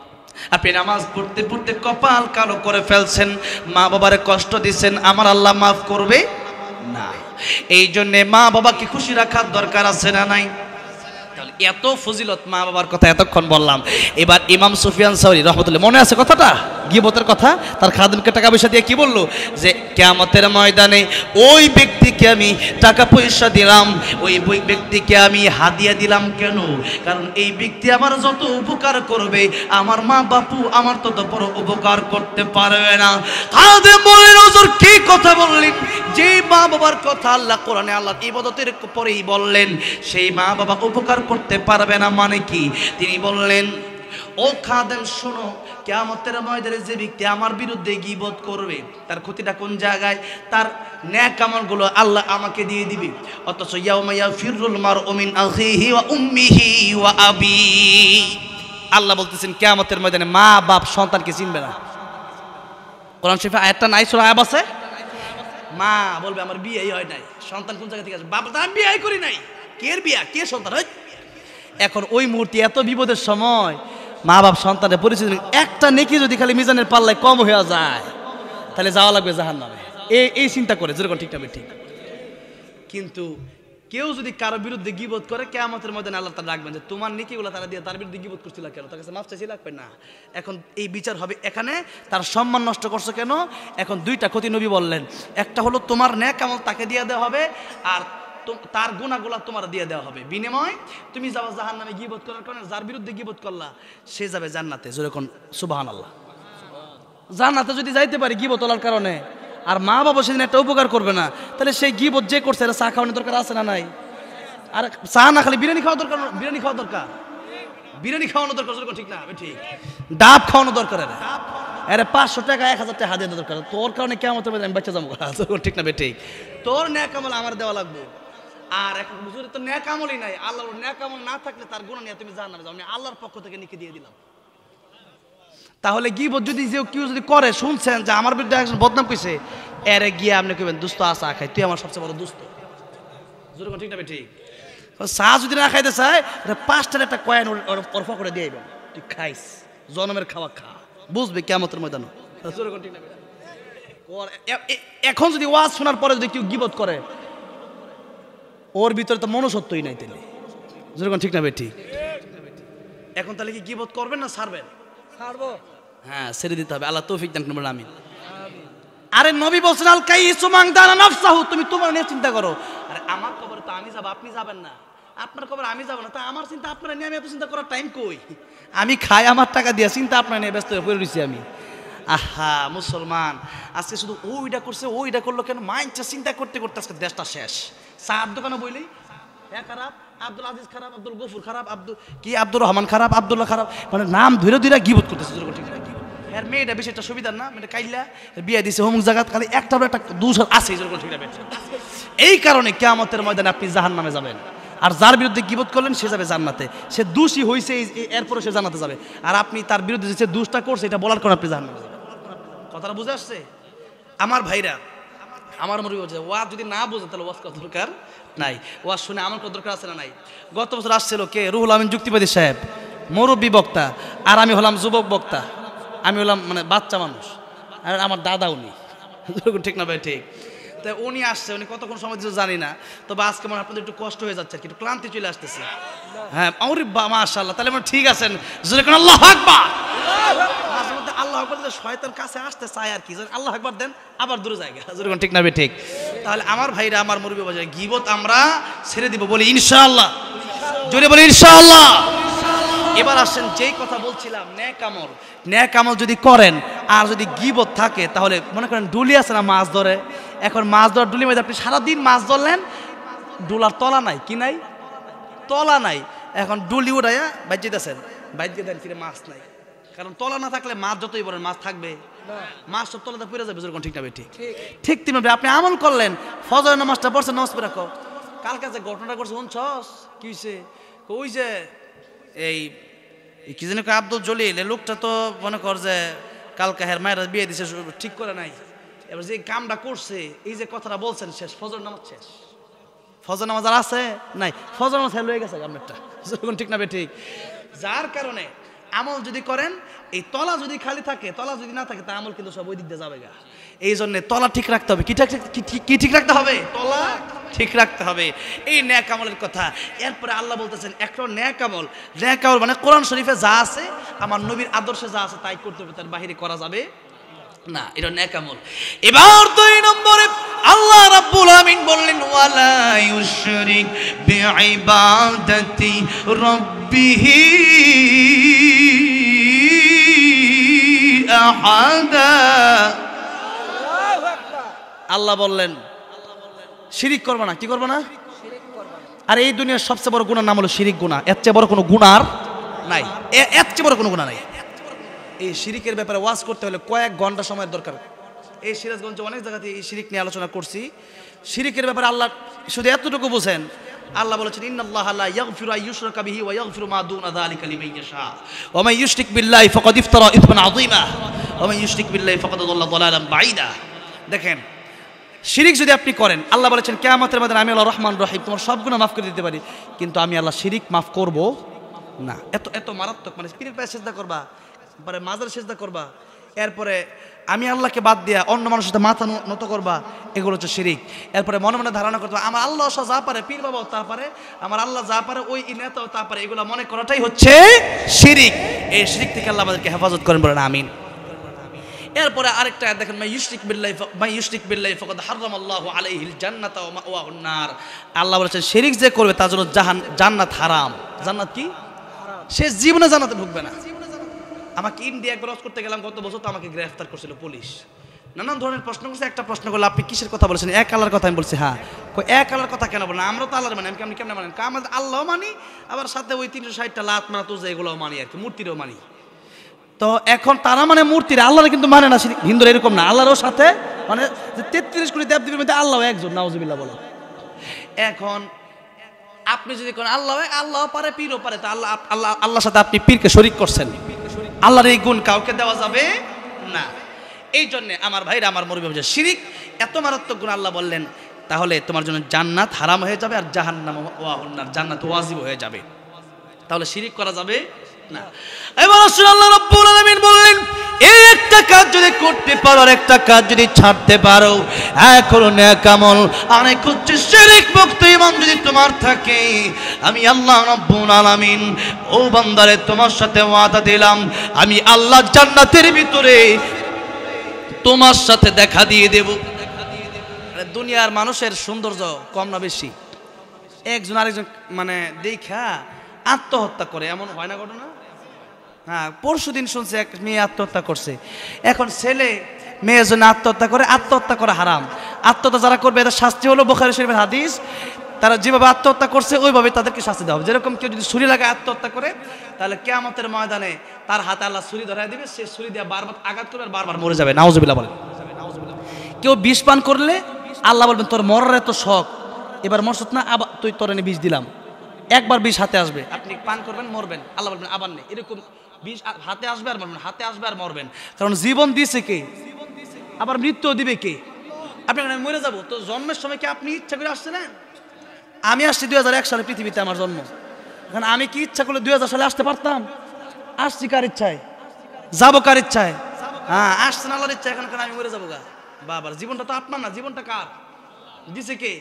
আপনি নামাজ পড়তে পড়তে কপাল কালো করে ফেলছেন, মা বাবারে কষ্ট দিচ্ছেন, আমার আল্লাহ মাফ করবে না। এই জন্যে মা বাবাকে খুশি রাখার দরকার আছে না নাই? এত ফজিলত মা বাবার কথা এতক্ষণ বললাম। এবার ইমাম সুফিয়ান সাউরি রহমতুল্লাহ, মনে আছে কথাটা, গীবতের কথা, তার খাদেমকে টাকা পয়সা দিয়ে কি বললো, যে কিয়ামতের ময়দানে ওই ব্যক্তিকে আমি টাকা পয়সা দিলাম, ওই ব্যক্তিকে আমি হাদিয়া দিলাম। কেন? কারণ এই ব্যক্তি আমার যত উপকার করবে, আমার মা বাপু আমার তত বড় উপকার করতে পারবে না। খাদেম বললেন, হুজুর কি কথা বললেন? যে মা বাবার কথা আল্লাহ কোরআনে আল্লাহর ইবাদতের পরেই বললেন, সেই মা বাবা উপকার করতে পারবে না মানে কি? তিনি বললেন, ও খাদেম শোনো, কিয়ামতের ময়দানে যে ব্যক্তি আমার বিরুদ্ধে গীবত করবে তার ক্ষতিটা কোন জায়গায়? তার নেক আমলগুলো আল্লাহ আমাকে দিয়ে দিবে। অথচ ইয়াউমা ইয়াফিরুল মারউ মিন আখিহি ওয়া উম্মিহি ওয়া আবি, আল্লাহ বলতেছেন কিয়ামতের ময়দানে মা বাপ সন্তানকে চিনবে না। কোরআন শরীফে আয়াতটা নাই, সূরা আয়াব আছে। মা বলবে আমার বিয়েই হয় নাই, সন্তান কোন জায়গা থেকে আসবে? বাবা তো আমি বিয়েই করি নাই, কে বিয়া কে সন্তান? এখন ওই মুহূর্তে এত বিপদের সময় মা বাপ সন্তানের পরিচয় একটা নেকি যদি খালি মিজানের পাল্লায় কম হয়ে যায় তাহলে যাওয়া লাগবে জাহান্নামে, এই চিন্তা করে যেরকম ঠিক না ঠিক। কিন্তু কেউ যদি কারো বিরুদ্ধে গীবত করে কিয়ামতের ময়দানে আল্লাহ তাআলা রাখবেন যে তোমার নেকিগুলো তারা দিয়ে তার বিরুদ্ধে গীবত করছিল কেন, তার কাছে মাফ চাইছিল লাগবে না। এখন এই বিচার হবে এখানে, তার সম্মান নষ্ট করছো কেন। এখন দুইটা ক্ষতি নবী বললেন, একটা হলো তোমার নেক আমল তাকে দিয়ে দেওয়া হবে, আর তার গুনাহগুলো তোমার দিয়ে দেওয়া হবে। বিনিময় তুমি যাবে জাহান্নামে গীবত করার কারণে। যার বিরুদ্ধে গীবত করলা সে যাবে জান্নাতে। যেরকম সুবহানাল্লাহ, জান্নাতে যদি যাইতে পারি গীবত করার কারণে, আর মা বাবা সেদিন একটা উপকার করবে না, তাহলে সেই গীবত যে করছে এটা চা খাওয়ানোর দরকার আছে না নাই? আর চা না খালি বিরিয়ানি খাওয়া দরকার, বিরিয়ানি খাওয়া দরকার, বিরিয়ানি খাওয়ানো দরকার, ঠিক না ঠিক? ডাব খাওয়ানো দরকার, আরে 500 টাকা 1000 টাকা হাদিয়া দরকার। তোর কারণে কিয়ামতের মধ্যে আমি বাচ্চা যাবো, ঠিক না ঠিক? তোর নেক আমল আমার দেওয়া লাগবে। আর এখন হুজুরের তো নেক আমলই নাই, আল্লাহর নেক আমল না থাকলে তার গুনাহ নিয়ে তুমি জাহান্নামে যাও। আমি আল্লাহর পক্ষ থেকে নেকি দিয়ে দিলাম। তাহলে গীবত যদি কেউ যদি করে, শুনছেন যে আমার বিরুদ্ধে একজন বদনাম কইছে, এরে গিয়ে আপনি কইবেন দোস্ত আসা খাই, তুই আমার সবচেয়ে বড় দোস্ত, যেরকম ঠিক না ঠিক? চা যদি না খাইতে চায় 5টার একটা কয়েন অর্ফা করে দিয়ে দিবেন, তুই খাইস, জনমের খাওয়া খা, বুঝবে কিয়ামতের ময়দানে। এখন যদি ওয়াজ শোনার পরে যদি কেউ গীবত করে, ওর ভিতরে তো মনুষ্যত্বই নাই, তাহলে যেরকম ঠিক না ঠিক? এখন তাহলে কি গীবত করবেন না ছাড়বেন? ছাড়বো, হ্যাঁ ছেড়ে দিতে হবে। আল্লাহ তৌফিক দান করুন, আমিন। আরে নবী বলছেন আল কাইসু মান দানা নাফসাহু, তুমি তোমার নিয়ে চিন্তা করো। আরে আমার কবরে তো আমি যাব, আপনি যাবেন না। আপনার কবরে আমি যাব না, তা আমার চিন্তা আপনারা নিয়ে আমি এত চিন্তা করার টাইম কই? আমি খাই আমার টাকা দিয়ে, চিন্তা আপনার নিয়ে ব্যস্ত হয়ে পড়ে রয়েছি আমি। আহা মুসলমান, আজকে শুধু ওইটা করছে ওইটা করলো কেন, মাইন্ডটা চিন্তা করতে করতে আজকে দেশটা শেষ। চার দোকানে বইলেই খারাপ, আব্দুল আজিজ খারাপ, আব্দুল গফুর খারাপ, আব্দুর রহমান খারাপ, আব্দুল্লাহ খারাপ, মানে নাম ধরে ধরে গীবত করতেছে। ঠিক না? এর মেয়েটা বেশি একটা সুবিধার না, মানে কাইলা বিয়ে দিছে অমুক জায়গাত, খালি একটা দোষ আছে। ঠিক না? এই কারণে কিয়ামতের ময়দানে আপনি জাহান্নামে যাবেন, আর যার বিরুদ্ধে গীবত করলেন সে যাবে জান্নাতে। সে দোষী হয়েছে এরপরে সে জান্নাতে যাবে, আর আপনি তার বিরুদ্ধে যে দোষটা করছে এটা বলার কারণে আপনি জাহান্নামে যাবেন। কথাটা বুঝে আসছে আমার ভাইরা? আমার মনে হচ্ছে ওয়াজ যদি না বোঝে তাহলে ওয়াজ করার দরকার নাই, ওয়াজ শুনে আমার কোনো দরকার আছে না নাই? গত বছর আসছিল কে? রুহুল আমিন যুক্তিবাদী সাহেব, মুরব্বী বক্তা, আর আমি হলাম যুবক বক্তা, আমি হলাম মানে বাচ্চা মানুষ, আর আমার দাদা উনি, ঠিক না ভাই ঠিক? তাই উনি আসছে, উনি কতক্ষণ সময় দিচ্ছে জানি না, তবে আজকে মনে আপনাদের একটু কষ্ট হয়ে যাচ্ছে, একটু ক্লান্তি চলে আসতেছে। হ্যাঁ আমার মাশাআল্লাহ, তাহলে মানে ঠিক আছেন, আল্লাহু আকবার। মাঝে মধ্যে আল্লাহু আকবার দিলে শয়তান কাছে আসতে চায় আর কি, আল্লাহু আকবার দেন আবার দূরে জায়গা, যেরকম ঠিক না ভাই ঠিক? তাহলে আমার ভাইরা, আমার মুরব্বী বাজারে গীবত আমরা ছেড়ে দিব, বলি ইনশাআল্লাহ, জোরে বলি ইনশাআল্লাহ। এবার আসেন যেই কথা বলছিলাম, নেক আমল, নেক আমল যদি করেন আর যদি গীবত থাকে, তাহলে মনে করেন ডুলি আছে না, মাছ ধরে, এখন মাছ ধরার ডুলি মধ্যে আপনি সারাদিন মাছ ধরলেন, ডুলার তলা নাই, কি নাই? তলা নাই। এখন ডুলি উঠাইয়া বাইর যেতেছেন, বাইর দিয়ে দেন, ফিরে মাছ নাই, কারণ তলা না থাকলে মাছ যতই বলেন মাছ থাকবে, মাছ সব তলাতে পড়ে যাবে, যেরকম ঠিক না ঠিক? ঠিক তেমনি আপনি আমল করলেন, ফজরের নামাজটা পড়ছেন, নামাজ পড়ে রাখো, কালকে যে ঘটনাটা করছে শুনছস কি হয়েছে? ওই যে এই কি জানি আব্দুল জলিল, এই লোকটা তো মনে কর যে কালকে হের মায়েরা বিয়ে দিছে, ঠিক করে নাই। এবার যে কামটা করছে, এই যে কথাটা বলছেন, শেষ ফজর নামাজ শেষ, ফজর নামাজ আর আছে নাই, ফজর নামাজ হয়ে গেছে আপনারটা, ঠিক না ঠিক? যার কারণে আমল যদি করেন, এই তলা যদি খালি থাকে, তলা যদি না থাকে, তা আমল কিন্তু সব ওই দিক দিয়ে যাবে গা। এই জন্য তলা ঠিক রাখতে হবে। কি ঠিক রাখতে হবে? তলা ঠিক রাখতে হবে। এই নেক আমলের কথা। এরপরে আল্লাহ বলতেছেন একটা নেক আমল, নেক আমল মানে কোরআন শরীফে যা আছে, আমার নবীর আদর্শে যা আছে তাই করতে হবে, তার বাহিরে করা যাবে না, এটা নেক আমল। এবার 2 নম্বরে আল্লাহ রাব্বুল আমিন বললেন, ওয়ালা ইউশরিক বিইবাদাতি রাব্বিহি আহাদা। আল্লাহ বললেন শিরিক করবে না। কি করবে না? আর এই দুনিয়ার সবচেয়ে বড় গুনার নাম হলো শিরিক গুনাহ। এর চেয়ে বড় কোনো গুনাহ নাই, এর চেয়ে বড় কোনো গুনাহ নাই। এই শিরিকের ব্যাপারে ওয়াজ করতে হলে কয়েক ঘন্টা সময়ের দরকার। এই সিরাজগঞ্জে অনেক জায়গাতে এই শিরিক নিয়ে আলোচনা করছি। শিরিকের ব্যাপারে আল্লাহ শুধু এতটুকু বোঝেন, আল্লাহ বলেছেন ইন্নাল্লাহা লা ইয়াগফিরু আন ইউশরাকা বিহি ওয়া ইয়াগফিরু মা দুনা যালিকা লিমান ইয়াশা ওয়া মান ইউশরিক বিল্লাহি ফাকাদ ইফতারা ইসমান আযীমা ওয়া মান ইউশরিক বিল্লাহি ফাকাদ দাল্লা দালালান বাঈদা। দেখেন, শিরিক যদি আপনি করেন, আল্লাহ বলেছেন কিয়ামতের ময়দানে আমি আল্লাহ রহমান রহিম তোমার সব গুনাহ মাফ করে দিতে পারি, কিন্তু আমি আল্লাহ শিরিক মাফ করব না। এত মারাত্মক। মানে পীরের পায়ে সিজদা করবা, পরে মাজার সিজদা করবা, এরপরে আমি আল্লাহকে বাদ দিয়া অন্য মানুষের সাথে মাথা নত করবা, এগুলো হচ্ছে শিরিক। এরপরে মনে মনে ধারণা করতে আমার আল্লাহ যা পারে, পীর বাবাও তা পারে, আমার আল্লাহ যা পারে ওই নেতাও তা পারে, এগুলো মনে করাটাই হচ্ছে শিরিক। এই শিরিক থেকে আল্লাহ আমাদেরকে হেফাজত করেন, বলেন আমিন। এরপরে আরেকটা আয়াত দেখেন, মাই ইউশরিক বিল্লাহি ফাকাদ হারামাল্লাহু আলাইহিল জান্নাতা ওয়া মাওয়াহুন নার। আল্লাহ বলেছেন শিরিক যে করবে তার জন্য জান্নাত হারাম। জান্নাত কি? সে জীবনে জান্নাতে ঢুকবে না। আমাকে ইন্ডিয়া একবার হজ করতে গেলাম গত বছর, তো আমাকে গ্রেফতার করছিল পুলিশ। নানান ধরনের প্রশ্ন করছে। একটা প্রশ্ন করলো, আপনি কিসের কথা বলেছেন? এক আল্লাহর কথা। আমি বলছি হ্যাঁ। এক আল্লাহর কথা কেন বলেন? আমরা তো আল্লাহর মানি। আমি কেমন মানেন? আমাদের আল্লাহও মানি, আবার সাথে ওই 360টা লাত মারা তুজা এগুলোও মানি আর কি, মূর্তিরও মানি। তো এখন তারা মানে মূর্তির, আল্লাহর কিন্তু মানে না। হিন্দুরা এরকম না, আল্লাহরও সাথে মানে 33 কোটি দেবদেবীর মধ্যে আল্লাহ একজন, নাউজুবিল্লাহ বলো। এখন আপনি যদি কোন আল্লাহ পারে, পীরও পারে, তা আল্লাহর সাথে আপনি পীরকে শরীক করছেন। আল্লাহর এই গুণ কাউকে দেওয়া যাবে না। এই জন্য আমার ভাইরা, আমার মুরব্বি, শিরিক এত মারাত্মক গুণ আল্লাহ বললেন, তাহলে তোমার জন্য জান্নাত হারাম হয়ে যাবে আর জাহান্নাম ওয়াহুন নার, জান্নাত ওয়াজিব হয়ে যাবে। তাহলে শিরিক করা যাবে না। এবার আল্লাহ রাব্বুল আলামিন বললেন, এই একটা কাজ যদি করতে পারো আর একটা কাজ যদি ছাড়তে পারো, এক হলো নেক আমল, আরেক হচ্ছে শিরিক মুক্ত ঈমান যদি তোমার থাকে, আমি আল্লাহ রাব্বুল আলামিন ও বান্দারে তোমার সাথে ওয়াদা দিলাম, আমি আল্লাহ জান্নাতের ভিতরে তোমার সাথে দেখা দিয়ে দেব। দুনিয়ার মানুষের সৌন্দর্য কম না বেশি? একজন আরেকজন মানে দেখা আত্মহত্যা করে, এমন হয় না ঘটনা? হ্যাঁ, পরশুদিন শুনছে এক মেয়ে আত্মহত্যা করছে। এখন ছেলে মেয়ের জন্য আত্মহত্যা করে, আত্মহত্যা করা হারাম। আত্মহত্যা যারা করবে এদের শাস্তি হলো বুখারী শরীফের হাদিস, তারা যেভাবে আত্মহত্যা করছে ওইভাবে তাদেরকে শাস্তি দেওয়া হবে। যেরকম কেউ যদি ছুরি লাগায় আত্মহত্যা করে, তাহলে কিয়ামতের ময়দানে তার হাতে আল্লাহ ছুরি ধরায় দিবে, সে ছুরি দিয়ে বারবার আঘাত করবে আর বারবার মরে যাবে। নাউজুবিল্লাহ বলেন। কেউ বিষ পান করলে আল্লাহ বলবেন, তোর মরার এত শখ, এবার মরছত না, আবার তুই তোর এনে বিষ দিলাম, একবার বিষ হাতে আসবে, আপনি পান করবেন মরবেন, আল্লাহ বলবেন আবার নেই। এরকম বিষ হাতে আসবে আর মরবেন, হাতে আসবে আর মরবেন। কারণ জীবন দিয়েছে কে? আবার মৃত্যু দিবে কে? আপনি মরে যাবো তো, জন্মের সময় কি আপনি ইচ্ছা করে আসছিলেন? আমি আসছি 2001 সালে পৃথিবীতে, আমার জন্ম। এখন আমি কি ইচ্ছা করলে 2000 সালে আসতে পারতাম? আসছি কার ইচ্ছায়, যাবো কার ইচ্ছায়? হ্যাঁ, আসছেন আল্লাহর ইচ্ছা। এখন আমি মরে যাবো গা বাবার, জীবনটা তো আপনার না, জীবনটা কার দিছে কে?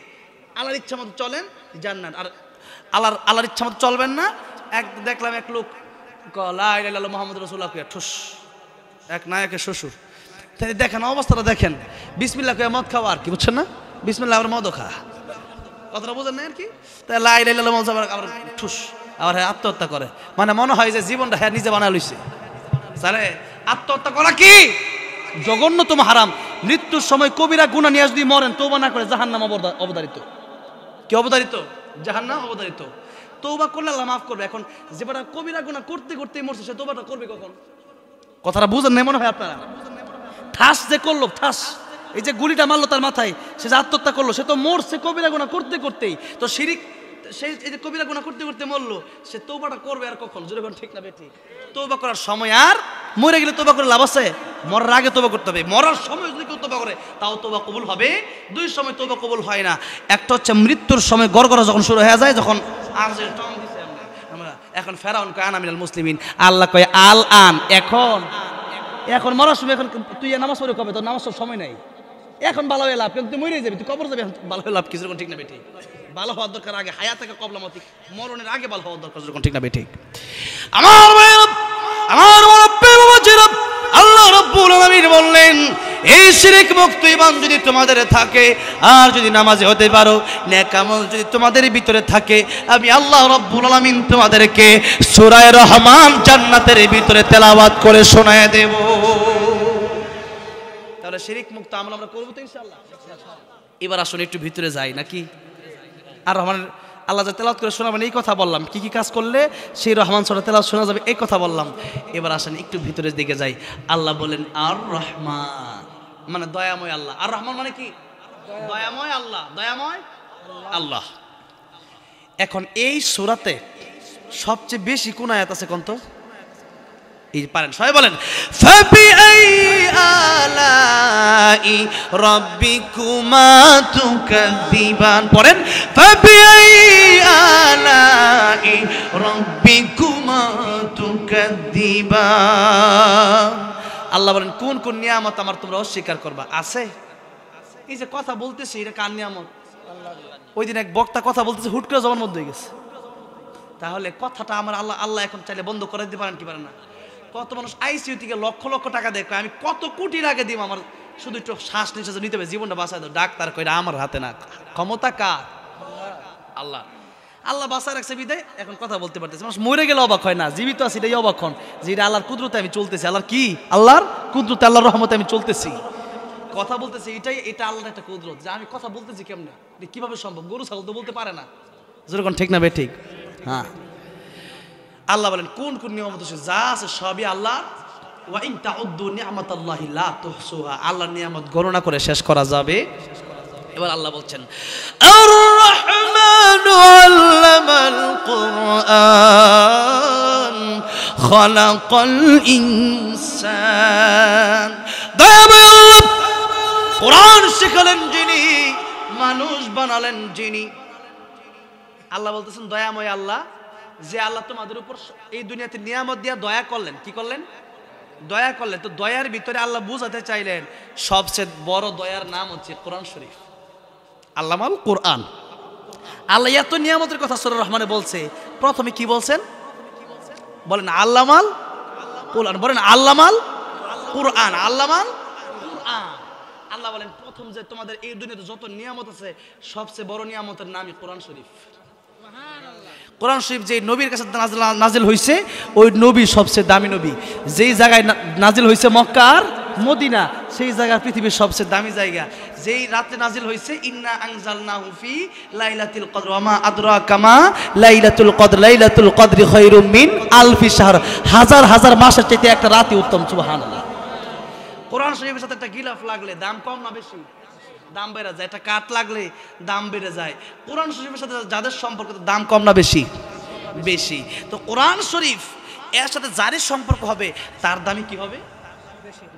আল্লাহর ইচ্ছা মতো চলেন জান্নাত, আর আল্লাহর ইচ্ছা মতো চলবেন না। দেখলাম এক লোক লা ইলাহা ইল্লাল্লাহ মুহাম্মাদুর রাসূলুল্লাহ কইয়া ঠুস, এক নায়কের শ্বশুর। তাই দেখেন অবস্থাটা, দেখেন বিসমিল্লাহ কইয়া মদ খাওয়া আর কি, বুঝছেন না? বিসমিল্লাহ আবার মদও খা, কথাটা বোঝেন না আর কি? তাই লা ইলাহা ইল্লাল্লাহ মদ আবার ঠুস, আবার হ্যাঁ আত্মহত্যা করে। মানে মনে হয় যে জীবনটা হ্যাঁ নিজে বানায় লইছে। তাহলে আত্মহত্যা করা কি জঘন্যতম হারাম। মৃত্যুর সময় কবিরা গুনাহ নিয়ে যদি মরেন, তওবা না করে জাহান্নাম অবধারিত। কি অবধারিত? জাহান্নাম অবধারিত। তওবা করলে আল্লাহ মাফ করবে। এখন যেটা কবিরা গুনাহ করতে করতেই মরছে, সে তওবাটা করবে কখন? কথাটা বুঝেন না মনে হয় আপনারা? ঠাস যে করলো, ঠাস এই যে গুলিটা মারলো তার মাথায়, সে যে আত্মহত্যা করলো, সে তো মরছে কবিরা গুনাহ করতে করতেই। তো শিরিক, সেই এই যে কবিরা গুনাহ করতে করতে মরলো, সে তওবাটা করবে আর কখন? যখন ঠিক না বেঠিক? তওবা করার সময়, আর মরে গেলে তওবা করে লাভ আছে? মরার আগে তওবা করতে হবে। মরার সময় যদি কেউ তওবা করে তাও তওবা কবুল হবে। দুই সময় তওবা কবুল হয় না। একটা হচ্ছে মৃত্যুর সময়, গড়গড়া যখন শুরু হয়ে যায়, যখন আমরা এখন ফেরাউন কয় আনা মিনাল মুসলিমিন, আল্লাহ কয় আল আন, এখন মরার সময়। এখন তুই নামাজ পড়ে কবে? তোর নামাজ সময় নাই, এখন ভালো হয়ে লাভ, কিন্তু তুই মরে যাবি, তুই কবর যাবি, ভালো হয়ে লাভ কিছু, ঠিক না বেঠিক? ভালো হওয়ার দরকার আগে, হায়াত থেকে কবলামতি, মরণের আগে ভালো হওয়ার দরকার, ঠিক না বেঠিক? আমার আল্লাহ রাব্বুল আলামিন বললেন, এই শিরক মুক্ত ঈমান যদি তোমাদের থাকে, আর যদি নামাজি হতে পারো, নেক আমল যদি তোমাদের ভিতরে থাকে, আমি আল্লাহ রাব্বুল আলামিন তোমাদেরকে সূরা রহমান জান্নাতের ভিতরে তেলাওয়াত করে শোনায় দেব। তাহলে শিরক মুক্ত আমল আমরা করব তো ইনশাআল্লাহ। এবার আসুন একটু ভিতরে যাই নাকি? আর রহমানের আল্লাহ যা তেলাওয়াত করে শোনাবেন এই কথা বললাম, কি কি কাজ করলে সেই রহমান সূরা তেলাওয়াত শোনা যাবে এই কথা বললাম। এবার আসেন একটু ভিতরের দিকে যাই। আল্লাহ বলেন আর রহমান মানে দয়াময় আল্লাহ। আর রহমান মানে কি? দয়াময় আল্লাহ, দয়াময় আল্লাহ। এখন এই সূরাতে সবচেয়ে বেশি কোন আয়াত আছে কোন তো? এই পারেন সবাই বলেন ফাবিআই আলাই রাব্বিকুমা তুকাযিবান, পড়েন ফাবিআই আলাই রাব্বিকুমা তুকাযিবান। আল্লাহ বলেন কোন কোন নিয়ামত আমার তোমরা অস্বীকার করবা? আছে এই যে কথা বলতেছি এটা কার নিয়ামত? ওই দিন এক বক্তা কথা বলতেছে হুট করে জবান বন্ধ হয়ে গেছে। তাহলে কথাটা আমার আল্লাহ এখন চাইলে বন্ধ করে দিতে পারেন কি পারেন না? কত মানুষ আইসিইউ থেকে লক্ষ লক্ষ টাকা দেয়, আমি কত কোটি টাকা দিব আমার শুধু একটু শ্বাস নিঃশ্বাস নিতে হবে, জীবনটা বাঁচায় দাও। ডাক্তার কইরা আমার হাতে না, ক্ষমতা কার? আল্লাহ। আল্লাহ বাঁচায় রাখছে বিদায় এখন কথা বলতে পারতেছে। মানুষ মরে গেলে অবাক হয় না, জীবিত আছে এটাই অবাক হন যে এটা আল্লাহর কুদরতে আমি চলতেছি। আল্লাহর কি? আল্লাহর কুদরতে, আল্লাহর রহমতে আমি চলতেছি, কথা বলতেছি। এটা আল্লাহর একটা কুদরত যে আমি কথা বলতেছি কেমনে, এটা কিভাবে সম্ভব? গরু ছাগল তো বলতে পারে না, যেরকম ঠিক না বে ঠিক? হ্যাঁ। আল্লাহ বলেন কোন কোন নিয়ামত যা আছে সবই আল্লাহ। ওয়া ইন তাউদ্দু নি'মাতাল্লাহি লা তুহসুহা, আল্লাহর নিয়ামত গণনা করে শেষ করা যাবে। এবার আল্লাহ বলছেন আর রহমানু আল্লামাল কুরআন খালাকাল ইনসান। দয়াময় আল্লাহ কোরআন শিখালেন যিনি, মানুষ বানালেন যিনি। আল্লাহ বলতেছেন দয়াময় আল্লাহ, যে আল্লাহ তোমাদের উপর এই দুনিয়াতে নিয়ামত দিয়া দয়া করলেন। কি করলেন? দয়া করলেন। তো দয়ার ভিতরে আল্লাহ বুঝাতে চাইলেন সবচেয়ে বড় দয়ার নাম হচ্ছে কোরআন শরীফ। আল্লামাল কোরআন। আল্লাহ এত নিয়ামতের কথা সূরা রহমানে বলছে, প্রথমে কি বলছেন? বলেন আল্লামাল কোরআন, বলেন আল্লামাল কোরআন, আল্লামাল কোরআন। আল্লাহ বলেন প্রথম যে তোমাদের এই দুনিয়াতে যত নিয়ামত আছে সবচেয়ে বড় নিয়ামতের নামই কোরআন শরীফ। কোরআন শরীফ যে নবীর কাছে নাজিল হয়েছে ওই নবী সবচেয়ে দামি নবী। যেই জায়গায় নাজিল হয়েছে মক্কা আর মদিনা, সেই জায়গা পৃথিবীর সবচেয়ে দামি জায়গা। যেই রাতে নাজিল হয়েছে ইন্না আনজালনাহু ফি লাইলাতুল কদর ওয়া মা আদরাকা মা লাইলাতুল কদর, লাইলাতুল কদরি খায়রুম মিন আলফি শাহর, হাজার হাজার মাসের চাইতে একটা রাতই উত্তম। সুবহানাল্লাহ। কোরআন শরীফের সাথে একটা গিলাফ লাগলে দাম কম না বেশি? দাম বেড়ে যায়। একটা কাঠ লাগলে দাম বেড়ে যায়। কোরআন শরীফের সাথে যাদের সম্পর্ক দাম কম না বেশি? বেশি। তো কোরআন শরীফ এর সাথে যারই সম্পর্ক হবে তার দামই কি হবে?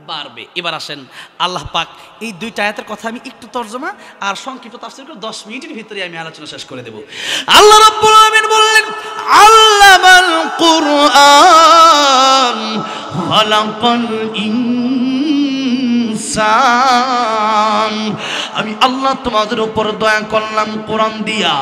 বাড়বে। এবার আসেন আল্লাহ পাক এই দুইটা আয়াতের কথা আমি একটু তরজমা আর সংক্ষিপ্ত তাফসীর করে 10 মিনিটের ভিতরে আমি আলোচনা শেষ করে দেব। আল্লাহ রাব্বুল আলামিন বললেন আল্লামাল কুরআন খালাকাল ইনসান। আমি আল্লাহ তোমাদের উপর দয়া করলাম কোরআন দিয়া।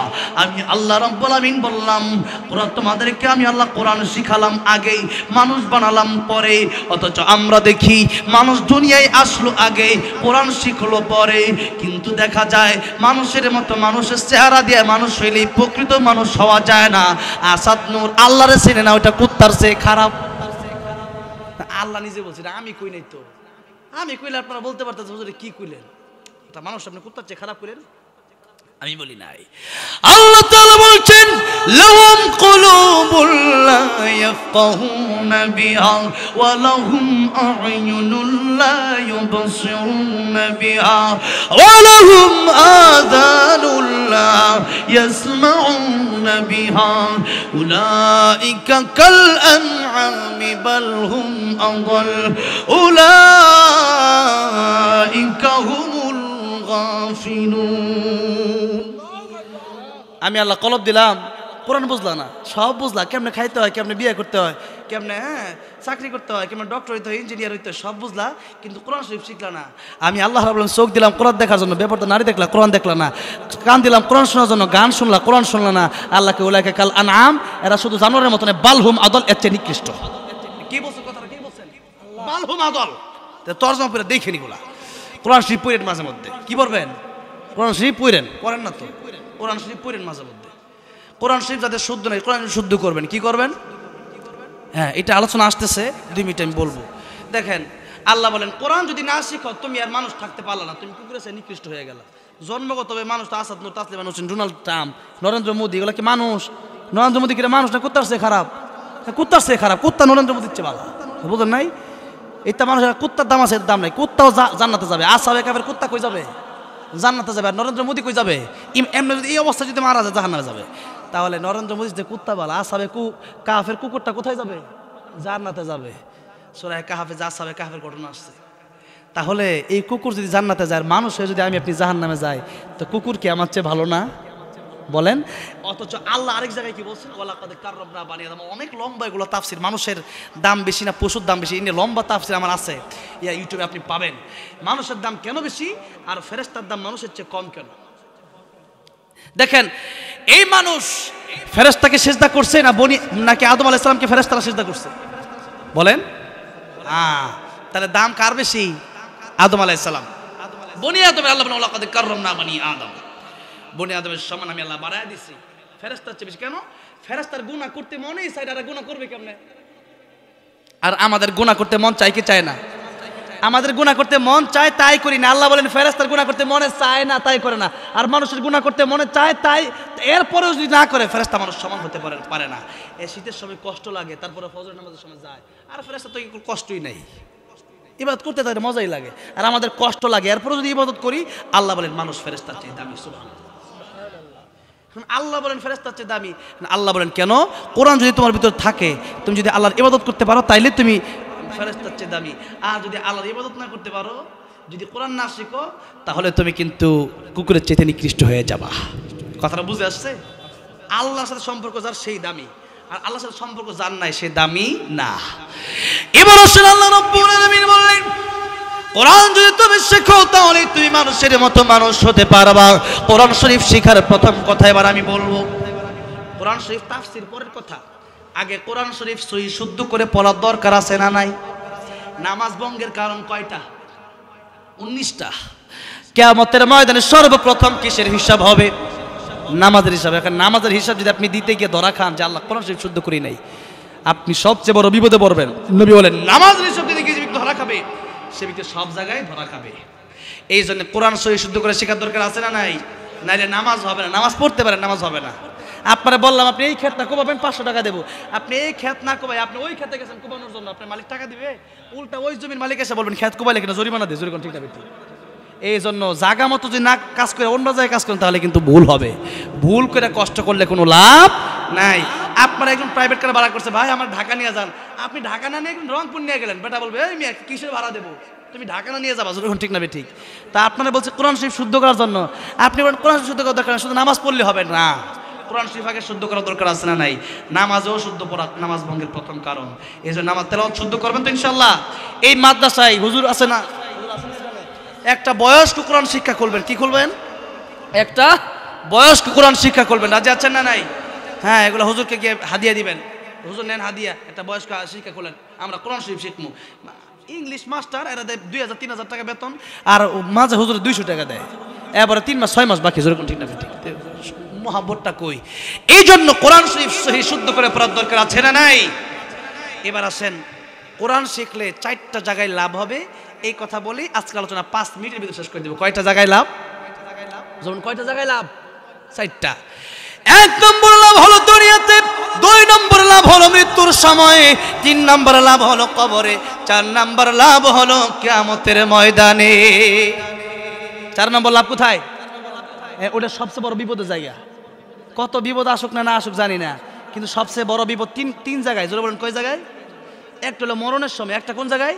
আমি আল্লাহ রাব্বুল আলামিন বললাম কোরআন তোমাদেরকে আমি আল্লাহ কোরআন শিখালাম আগেই, মানুষ বানালাম পরে। অথচ আমরা দেখি মানুষ দুনিয়ায় আসলো আগে, কোরআন শিখলো পরে। কিন্তু দেখা যায় মানুষের মতো মানুষের চেহারা দিয়ে মানুষ হইলে প্রকৃত মানুষ হওয়া যায় না। আসাদ নূর আল্লাহরে চেনে না, ওইটা কুত্তার চেয়ে খারাপ। আল্লাহ নিজে বলছে না, আমি কই নাই তো। আমি কইলে আপনারা বলতে পারতেন হুজুর কি কইলেন, এটা মানুষ আপনি কুত্তার চেয়ে খারাপ কইলেন? আমি বলি নাই। আল্লাহ তাআলা বলছেন লাহুম কুলুবুল লা ইয়াফকাহুনা বিহা ওয়া লাহুম আ'য়ুনুল লা ইউবসিরুনা বিহা ওয়া লাহুম আযানুল লা ইয়াসমাউনা বিহা উলাইকা কাল আন'আমি বাল হুম আযাল উলাইকা হুমুল গাফিলুন। আমি আল্লাহ কলব দিলাম, কোরআন বুঝলা না, সব বুঝলা, কেমনে খাইতে হয়, কেমনে বিয়ে করতে হয়, কেমনে চাকরি করতে হয়, কেমনে ডক্টর হইতে হয়, ইঞ্জিনিয়ার হইতে হয়, সব বুঝলা, কিন্তু কোরআন শরীফ শিখলা না। আমি আল্লাহ রাব্বুল চোখ দিলাম কোরআন দেখার জন্য, ব্যাপারটা নারী দেখলা, কোরআন দেখলা না। কান দিলাম কোরআন শোনার জন্য, গান শুনলা, কোরআন শুনলা না। আল্লাহকে উলাইকা কাল আনআম, এরা শুধু জানোয়ারের মতন, বালহুম আদল, এর চেয়ে নিকৃষ্ট। কি বলছেন কথাটা? কি বলছেন? বালহুম আদল। তরজমা করে দেখেন এগুলা। কোরআন শরীফ পড়েন মাঝে মধ্যে। কি বলবেন? কোরআন শরীফ পড়েন, পড়েন না তো? কোরআন শরীফ পড়েন মাঝে মধ্যে। কোরআন শরীফ যাদের শুদ্ধ নেই, কোরআন শুদ্ধ করবেন। কি করবেন? হ্যাঁ, এটা আলোচনা আসতেছে, 2 মিনিট আমি বলবো। দেখেন আল্লাহ বলেন কোরআন যদি না শিখো তুমি আর মানুষ থাকতে পারলা না, তুমি কুকুরের চেয়ে নিকৃষ্ট হয়ে গেলা। জন্মগতভাবে মানুষ তো আসাদ নূর, তাসলিমা নসরিন, ডোনাল্ড ট্রাম্প, নরেন্দ্র মোদী, এগুলো কি মানুষ? নরেন্দ্র মোদী কিনা মানুষ না কুত্তার চেয়ে খারাপ? কুত্তার চেয়ে খারাপ, কুত্তা নরেন্দ্র মোদীর চেয়ে ভালো, বুঝলেন নাই? এটা মানুষের কুত্তার দাম আছে, দাম নাই। কুত্তাও জান্নাতে যাবে, আসাবে কাফের কুত্তা কই যাবে? জান্নাতে যাবে। আর নরেন্দ্র মোদী কই যাবে? এমনি যদি এই অবস্থা যদি মারা যায় জাহান্নামে যাবে। তাহলে নরেন্দ্র মোদী যে কুত্তা বলা, আসাবে কাফের কুকুরটা কোথায় যাবে? জান্নাতে যাবে। সূরা কাহফে আসাবে কাফের ঘটনা আসছে। তাহলে এই কুকুর যদি জান্নাতে যায়, মানুষ হয়ে যদি আমি আপনি জাহান্নামে যাই, তো কুকুর কি আমার চেয়ে ভালো না? বলেন। অথচ আল্লাহ আরেক জায়গায় কি বলছেন? ওয়ালাকাদ কাররামনা বানি আদম। অনেক লম্বা এগুলো তাফসির, মানুষের দাম বেশি না পশুর দাম বেশি, এনে লম্বা তাফসির আমার আছে, ইউটিউবে আপনি পাবেন। মানুষের দাম কেন বেশি আর ফেরেশতার দাম মানুষের চেয়ে কম কেন? দেখেন, এই মানুষ ফেরেশতাকে সিজদা করছে না নাকি আদম আলাইহিস সালামকে ফেরেশতারা সিজদা করছে? বলেন। তাহলে দাম কার বেশি? আদম আলাইহিস সালাম। বনি আদমের আল্লাহ বলেন ওয়ালাকাদ কাররামনা বানি আদম, বনি আদমের সমান আমি আল্লাহ বাড়ায় দিছি। ফেরেশতার চেয়ে বেশি কেন? ফেরেশতার গুনাহ করতে মনেই চায়, আর গুনাহ করবে কেমনে? আর আমাদের গুনাহ করতে মন চায় কি চায় না? আমাদের গুনাহ করতে মন চায়, তাই করি না। আল্লাহ বলেন ফেরেশতার গুনাহ করতে মনে চায় না, তাই করে না। আর মানুষের গুনাহ করতে মনে চায়, তাই এরপরেও যদি না করে, ফেরেশতা মানুষ সমান হতে পারে না। এই শীতের সময় কষ্ট লাগে, তারপরে ফজর নামাজের সময় যায়। আর ফেরেশতা তো একটু কষ্টই নাই, ইবাদত করতে তাদের মজাই লাগে। আর আমাদের কষ্ট লাগে, এরপরেও যদি ইবাদত করি, আল্লাহ বলেন মানুষ ফেরেশতার চেয়ে দামি। সুবহানাল্লাহ। আল্লাহ বলেন ফেরেশতার চেয়ে দামি। আল্লাহ বলেন কেন? কোরআন যদি তোমার ভিতর থাকে, তুমি যদি আল্লাহর ইবাদত করতে পারো, তাইলে তুমি ফেরেশতার চেয়ে দামি। আর যদি আল্লাহর ইবাদত না করতে পারো, যদি কোরআন না শিখো, তাহলে তুমি কিন্তু কুকুরের চেয়ে নিকৃষ্ট হয়ে যাবা। কথাটা বুঝে আসছে? আল্লাহর সাথে সম্পর্ক যার সেই দামি, আর আল্লাহর সাথে সম্পর্ক যার নাই সে দামি না। এবার আসলে আল্লাহ রাব্বুল আলামিন বললেন, কোরআন যদি তুমি শেখো, তাহলে তুমি মানুষের মতো মানুষ হতে পারবা। কোরআন শরীফ শেখার প্রথম কথা এবার আমি বলবো। কোরআন শরীফ তাফসীর পরের কথা, আগে কোরআন শরীফ সহি শুদ্ধ করে পড়ার দরকার আছে না নাই? নামাজ ভঙ্গের কারণ কয়টা? 19টা। কিয়ামতের ময়দানে সর্বপ্রথম কিসের হিসাব হবে? নামাজের হিসাব। এখন নামাজের হিসাব যদি আপনি দিতে গিয়ে ধরা খান যে আল্লাহ কোরআন শরীফ শুদ্ধ করি নাই, আপনি সবচেয়ে বড় বিপদে পড়বেন। নবী বলেন নামাজের হিসাব দিতে গিয়ে যে ব্যক্তি ধরা খাবে, সে ব্যক্তি সব জায়গায় ধরা খাবে। এই জন্য কোরআন শরীফ শুদ্ধ করে শেখার দরকার আছে না নাই? নাইলে নামাজ হবে না। নামাজ পড়তে পারেন, নামাজ হবে না। আপনারা বললাম আপনি এই ক্ষেত না কোবাবেন, 500 টাকা দেবো। আপনি এই ক্ষেত না কোবাই, আপনি ওই খেতে গেছেন কোবানোর জন্য, আপনার মালিক টাকা দিবে? উল্টা ওই জমির মালিক এসে বলবেন ক্ষেত কোবাইলে কিনা জরিমানা দিয়ে, জরিমানা ঠিক না বেটি? এই জন্য জায়গা মতো যদি না কাজ করে অন্য জায়গায় কাজ করেন, তাহলে কিন্তু ভুল হবে। ভুল করে কষ্ট করলে কোনো লাভ নাই। আপনারা একজন প্রাইভেট কার ভাড়া করছে, ভাই আমার ঢাকা নিয়ে যান। আপনি ঢাকা না নিয়ে একজন রংপুর নিয়ে গেলেন, বেটা বলবে এই মেয়ে কিসের ভাড়া দেবো, তুমি ঢাকা না নিয়ে যাবা, যখন ঠিক না ঠিক? তা আপনারা বলছে কোরআন শরীফ শুদ্ধ করার জন্য, আপনি বলেন কোরআন শরীফ শুদ্ধ করার দরকার, শুধু নামাজ পড়লে হবে না। কোরআন শরীফ আগে শুদ্ধ করার দরকার আছে না নাই? নামাজও শুদ্ধ পড়া নামাজ ভঙ্গের প্রথম কারণ। এই জন্য নামাজ তেলাওয়াত শুদ্ধ করবেন তো ইনশাআল্লাহ। এই মাদ্রাসায় হুজুর আছে না, একটা বয়স্ক কোরআন শিক্ষা খুলবেন। কি খুলবেন? একটা বয়স্ক কোরআন শিক্ষা খুলবেন। রাজি আছেন না নাই? হ্যাঁ, এগুলো হুজুরকে গিয়ে হাদিয়া দিবেন। হুজুর নেন হাদিয়া, একটা বয়স্ক শিক্ষা খুলেন, আমরা কোরআন শরীফ শিখবো। ইংলিশ মাস্টার এরা দেয় 2000-3000 টাকা বেতন, আর মাঝে হুজুরে 200 টাকা দেয়। এবারে 3 মাস 6 মাস বাকি, যেরকম ঠিক না ঠিক? মহাব্বতটা কই? এই জন্য কোরআন শরীফ সহি শুদ্ধ করে পড়ার দরকার আছে না নাই? এবার আসেন, কোরআন শিখলে 4টা জায়গায় লাভ হবে। এই কথা বলি, আজকে আলোচনা 5 মিনিটের ভিতরে শেষ করে দেবো। কয়টা জায়গায় লাভ? যেমন কয়টা জায়গায় লাভ? 4টা। 1 নম্বর লাভ হলো দুনিয়াতে, 2 নম্বর লাভ হলো মৃত্যুর সময়, 3 নম্বর লাভ হলো কবরে, 4 নম্বর লাভ হলো কিয়ামতের ময়দানে। 4 নম্বর লাভ কোথায়? ওটা সবচেয়ে বড় বিপদের জায়গা। কত বিপদ আসুক না আসুক জানি না, কিন্তু সবচেয়ে বড় বিপদ 3 জায়গায়। জোরে বলেন কয় জায়গায়? একটা হলো মরণের সময়, একটা কোন জায়গায়?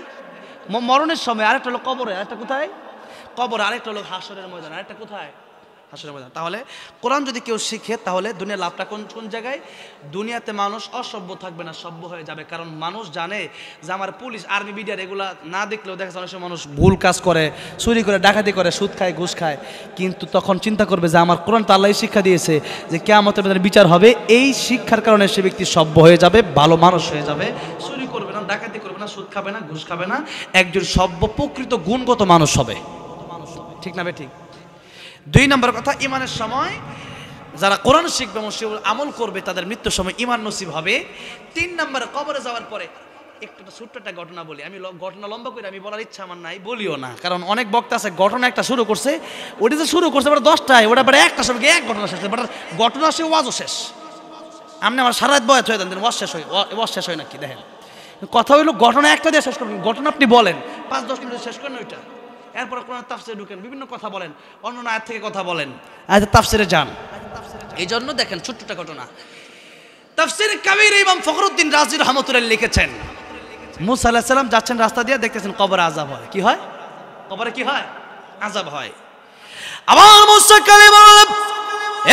মরণের সময়, আরেকটা হলো কবরে, আরেকটা কোথায়? কবর, আরেকটা হলো হাসরের ময়দান, আরেকটা কোথায়? হাসরের ময়দান। তাহলে কোরআন যদি কেউ শিখে, তাহলে দুনিয়ার লাভটা কোন জায়গায়? দুনিয়াতে মানুষ অসভ্য থাকবে না, সভ্য হয়ে যাবে। কারণ মানুষ জানে যে আমার পুলিশ, আর্মি, বিডিআর এগুলা না দেখলেও দেখা যায় অনেক সময় মানুষ ভুল কাজ করে, চুরি করে, ডাকাতি করে, সুদ খায়, ঘুষ খায়, কিন্তু তখন চিন্তা করবে যে আমার কোরআন তো আল্লাহ শিক্ষা দিয়েছে যে কিয়ামতের ময়দানে বিচার হবে। এই শিক্ষার কারণে সে ব্যক্তি সভ্য হয়ে যাবে, ভালো মানুষ হয়ে যাবে, চুরি করবে না, ডাকাতি করবে না, সুদ খাবে না, ঘুষ খাবে না, একজন সভ্য প্রকৃত গুণগত মানুষ হবে। ঠিক না ঠিক? 2 নম্বর কথা, ইমানের সময় যারা কোরআন শিখবে, আমল করবে, তাদের মৃত্যুর সময় ইমান নসিব হবে। 3 নম্বরে কবরে যাওয়ার পরে একটু ছোট্ট একটা ঘটনা বলি। আমি ঘটনা লম্বা করে আমি বলার ইচ্ছা আমার নাই, বলিও না, কারণ অনেক বক্তা আছে ঘটনা একটা শুরু করছে, ওটা যে শুরু করছে এবার 10টায়, ওটা পরে একটা সব এক ঘটনা শেষ, বাট ঘটনা সে ওয়াজও শেষ। আপনি আমার সারা রাত বয়াত হয়ে দেন, ওয়াজ শেষ হয় নাকি? দেখেন, কথা হইলো ঘটনা একটা দিয়ে শেষ করবেন, ঘটনা আপনি বলেন 5-10 মিনিট শেষ করেন ওইটা, এরপর কোরআন তাফসিরে ঢুকেন, বিভিন্ন কথা বলেন, অন্য আয়াত থেকে কথা বলেন, আয়াতের তাফসিরে যান। এই জন্য দেখেন ছোট্ট একটা ঘটনা, তাফসির কাবীর ইমাম ফখরুদ্দিন রাজি রহমাতুল্লাহ লিখেছেন, মুসা আলাইহিস সালাম যাচ্ছেন রাস্তা দিয়ে, দেখতেছেন কবরে আযাব হয়। কি হয়? কবরে কি হয়? আযাব হয়। আবার মুসা কালিম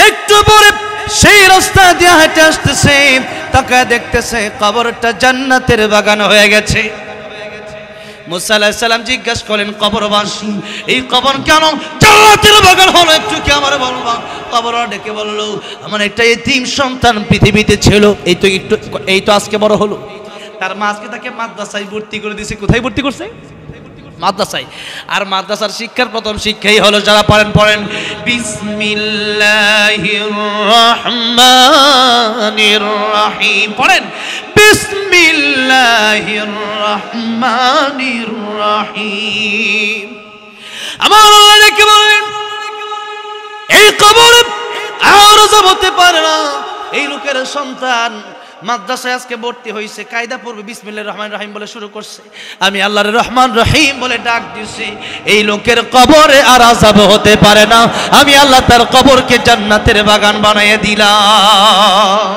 একটু পরে সেই রাস্তা দিয়ে হেঁটে আসতেছে, তাকায় দেখতেছে কবরটা জান্নাতের বাগান হয়ে গেছে। মুসা আলাইহিস সালাম জিজ্ঞাসা করলেন কবরবাসী, এই কবর কেন জান্নাতের বাগান হলো, একটু কি আমার বলবা? কবর ডেকে বলল, আমার একটা এতিম সন্তান পৃথিবীতে ছিল, এই তো আজকে বড় হলো। তার মা আজকে তাকে মাদ্রাসায় ভর্তি করে দিয়েছে। কোথায় ভর্তি করছে? মাদ্রাসায়। আর মাদ্রাসার শিক্ষার প্রথম শিক্ষাই হলো, যারা পড়েন বিসমিল্লাহির রহমানির রহিম, পড়েন বিসমিল্লাহির রহমানির রহিম। আমার আল্লাহ ডেকে বলেন, এই কবরে আর আযাব হতে পারে না, এই লোকের সন্তান মাদ্রাসায় আজকে ভর্তি হয়েছে, কায়দা পড়বে, বিসমিল্লাহির রহমানির রহিম বলে শুরু করছে, আমি আল্লাহর রহমান রহিম বলে ডাক দিছি, এই লোকের কবরে আর আযাব হতে পারে না, আমি আল্লাহ তার কবরকে জান্নাতের বাগান বানিয়ে দিলাম।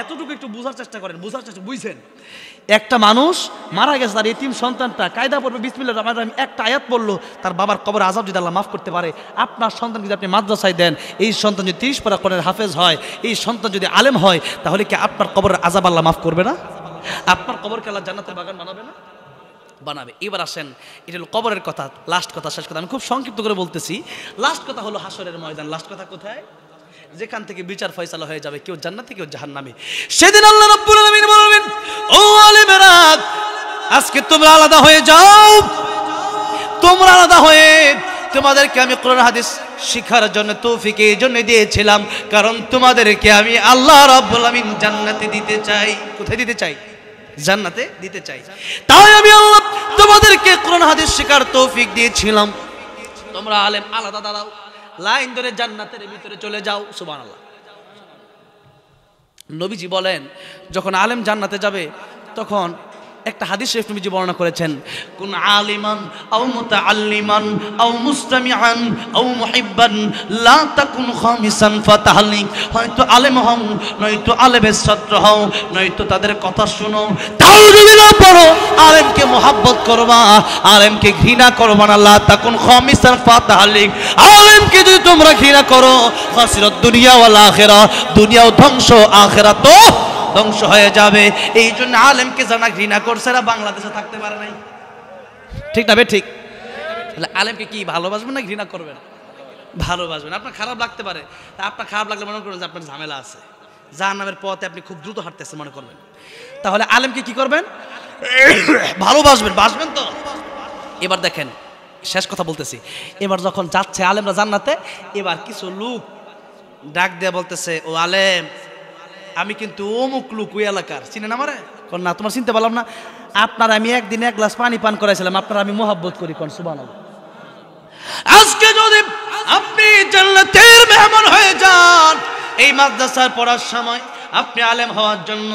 এতটুকু একটু বোঝার চেষ্টা করেন, বুঝছেন? একটা মানুষ মারা গেছে, তার এতিম সন্তানটা কায়দা পড়বে বিসমিল্লাহির রহমানির রহিম, একটা আয়াত পড়লো, তার বাবার কবর আযাব যদি আল্লাহ মাফ করতে পারে, আপনার সন্তান যদি আপনি মাদ্রাসায় দেন, এই সন্তান যদি 30 পারা কোরআনের হাফেজ হয়, এই সন্তান যদি আলেম হয়, তাহলে কি আপনার কবরের আযাব আল্লাহ মাফ করবে না? আপনার কবরকে আল্লাহ জান্নাতের বাগান বানাবে না? বানাবে। এবার আসেন, এটা হলো কবরের কথা, লাস্ট কথা, শেষ কথা আমি খুব সংক্ষিপ্ত করে বলতেছি। লাস্ট কথা হলো হাসরের ময়দান। লাস্ট কথা কোথায়? যেখান থেকে বিচার ফয়সালা হয়ে যাবে, কেউ জান্নাতে কেউ জাহান্নামে। সেদিন আল্লাহ রাব্বুল আলামিন বলবেন, ও আলেমেরা, আজকে তোমরা আলাদা হয়ে যাও, তোমরা আলাদা হয়ে, তোমাদেরকে আমি কোরআন হাদিস শিখার জন্য তৌফিক এই জন্য দিয়েছিলাম, কারণ তোমাদেরকে আমি আল্লাহ রাব্বুল আলামিন জান্নাতে দিতে চাই। কোথায় দিতে চাই? জান্নাতে দিতে চাই। তাই আমি আল্লাহ তোমাদেরকে কোরআন হাদিস শিখার তৌফিক দিয়েছিলাম। তোমরা আলেম আলাদা দাঁড়াও, লাইন ধরে জান্নাতের ভিতরে চলে যাও। সুবহানাল্লাহ। নবীজি বলেন, যখন আলেম জান্নাতে যাবে, তখন একটা হাদিস শরীফ নবীজি বর্ণনা করেছেন, কুন আলিমান আও মুতাআল্লিমান আও মুস্তামিআন আও মুহিব্বান লা তাকুন খামিসান ফাতাহলিক। হয়তো আলেম হও, নয়তো আলেমের ছাত্র হও, নয়তো তাদের কথা শুনো, তাও যদি না পড়ো, আলেমকে মুহাব্বত করবা, আলেমকে ঘৃণা করবা না। লা তাকুন খামিসান ফাতাহলিক, আলেমকে যদি তোমরা ঘৃণা করো, খাসিরাত দুনিয়া ওয়াল আখিরা, দুনিয়াও ধ্বংস, আখিরাত ধ্বংস হয়ে যাবে। এই জন্য আলেমকে যারা ঘৃণা করছে এরা বাংলাদেশে থাকতে পারে নাই। ঠিক না? ঠিক। তাহলে আলেমকে কি ভালোবাসবেন না ঘৃণা করবেন? ভালোবাসবেন। আপনার খারাপ লাগতে পারে, তা আপনার খারাপ লাগলে মনে করবেন যে আপনার ঝামেলা আছে, জাহান্নামের পথে আপনি খুব দ্রুত হাঁটতেছেন মনে করবেন। তাহলে আলেমকে কি করবেন? ভালোবাসবেন। বাসবেন তো? এবার দেখেন, শেষ কথা বলতেছি, এবার যখন যাচ্ছে আলেমরা জান্নাতে, এবার কিছু লোক ডাক দিয়ে বলতেছে, ও আলেম, আমি কিন্তু অমুক লোক ওই এলাকার, চিনেন আমারে? কোন না, তোমার চিনতে পারলাম না। আপনার আমি একদিন 1 গ্লাস পানি পান করাইছিলাম, আপনার আমি মোহাব্বত করি। কোন সুবহানাল্লাহ। আজকে যদি আপনি জান্নাতের মেহমান হয়ে যান, এই মাদ্রাসার পড়ার সময় আপনি আলেম হওয়ার জন্য,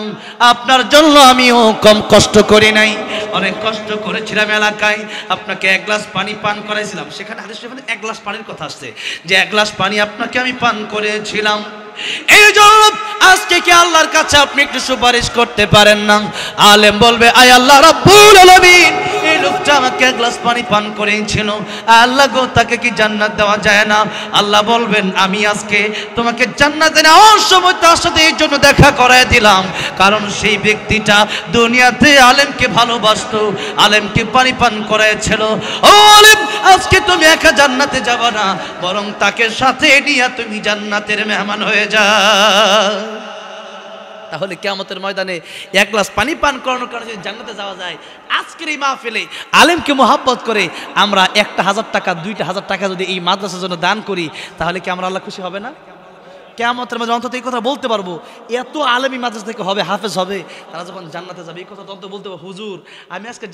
আপনার জন্য আমিও কম কষ্ট করি নাই, অনেক কষ্ট করেছিলাম। এলাকায় আপনাকে 1 গ্লাস পানি পান করাইছিলাম, সেখানে হাদিস শরীফে 1 গ্লাস পানির কথা আসছে, যে 1 গ্লাস পানি আপনাকে আমি পান করেছিলাম। এই জন্য আজকে কি আল্লাহর কাছে আপনি একটু সুপারিশ করতে পারেন না? আলেম বলবে, আয় আল্লাহ রাব্বুল আলামিন, এই লোকটা আমাকে 1 গ্লাস পানি পান করেছিল, আল্লাহ গো, তাকে কি জান্নাত দেওয়া যায় না? আল্লাহ বলবেন, আমি আজকে তোমাকে জান্নাতে নেওয়ার সময় তার সাথে এই জন্য দেখা করায় দিলাম, কারণ সেই ব্যক্তিটা দুনিয়াতে আলেমকে ভালোবাসতো, আলেমকে পানি পান করাইছিল। ও আলেম, আজকে তুমি একা জান্নাতে যাবা না, বরং তাকে সাথে নিয়ে তুমি জান্নাতের মেহমান হয়ে যা। তাহলে কিয়ামতের ময়দানে 1 গ্লাস পানি পান করানোর কারণে যদি জান্নাতে যাওয়া যায়, আজকের এই মাহফিলে আলেমকে মোহাব্বত করে আমরা 1,000 টাকা 2,000 টাকা যদি এই মাদ্রাসার জন্য দান করি, তাহলে কি আমরা আল্লাহ খুশি হবে না? কিয়ামতের মাঝে অন্তত এই কথা বলতে পারবো, এত আলেমি মাদ্রাসা থেকে হবে, হাফেজ হবে, তারা যখন জান্নাতে যাবে এই কথা তো অন্তত বলতে পারবো, হুজুর আমি আজকে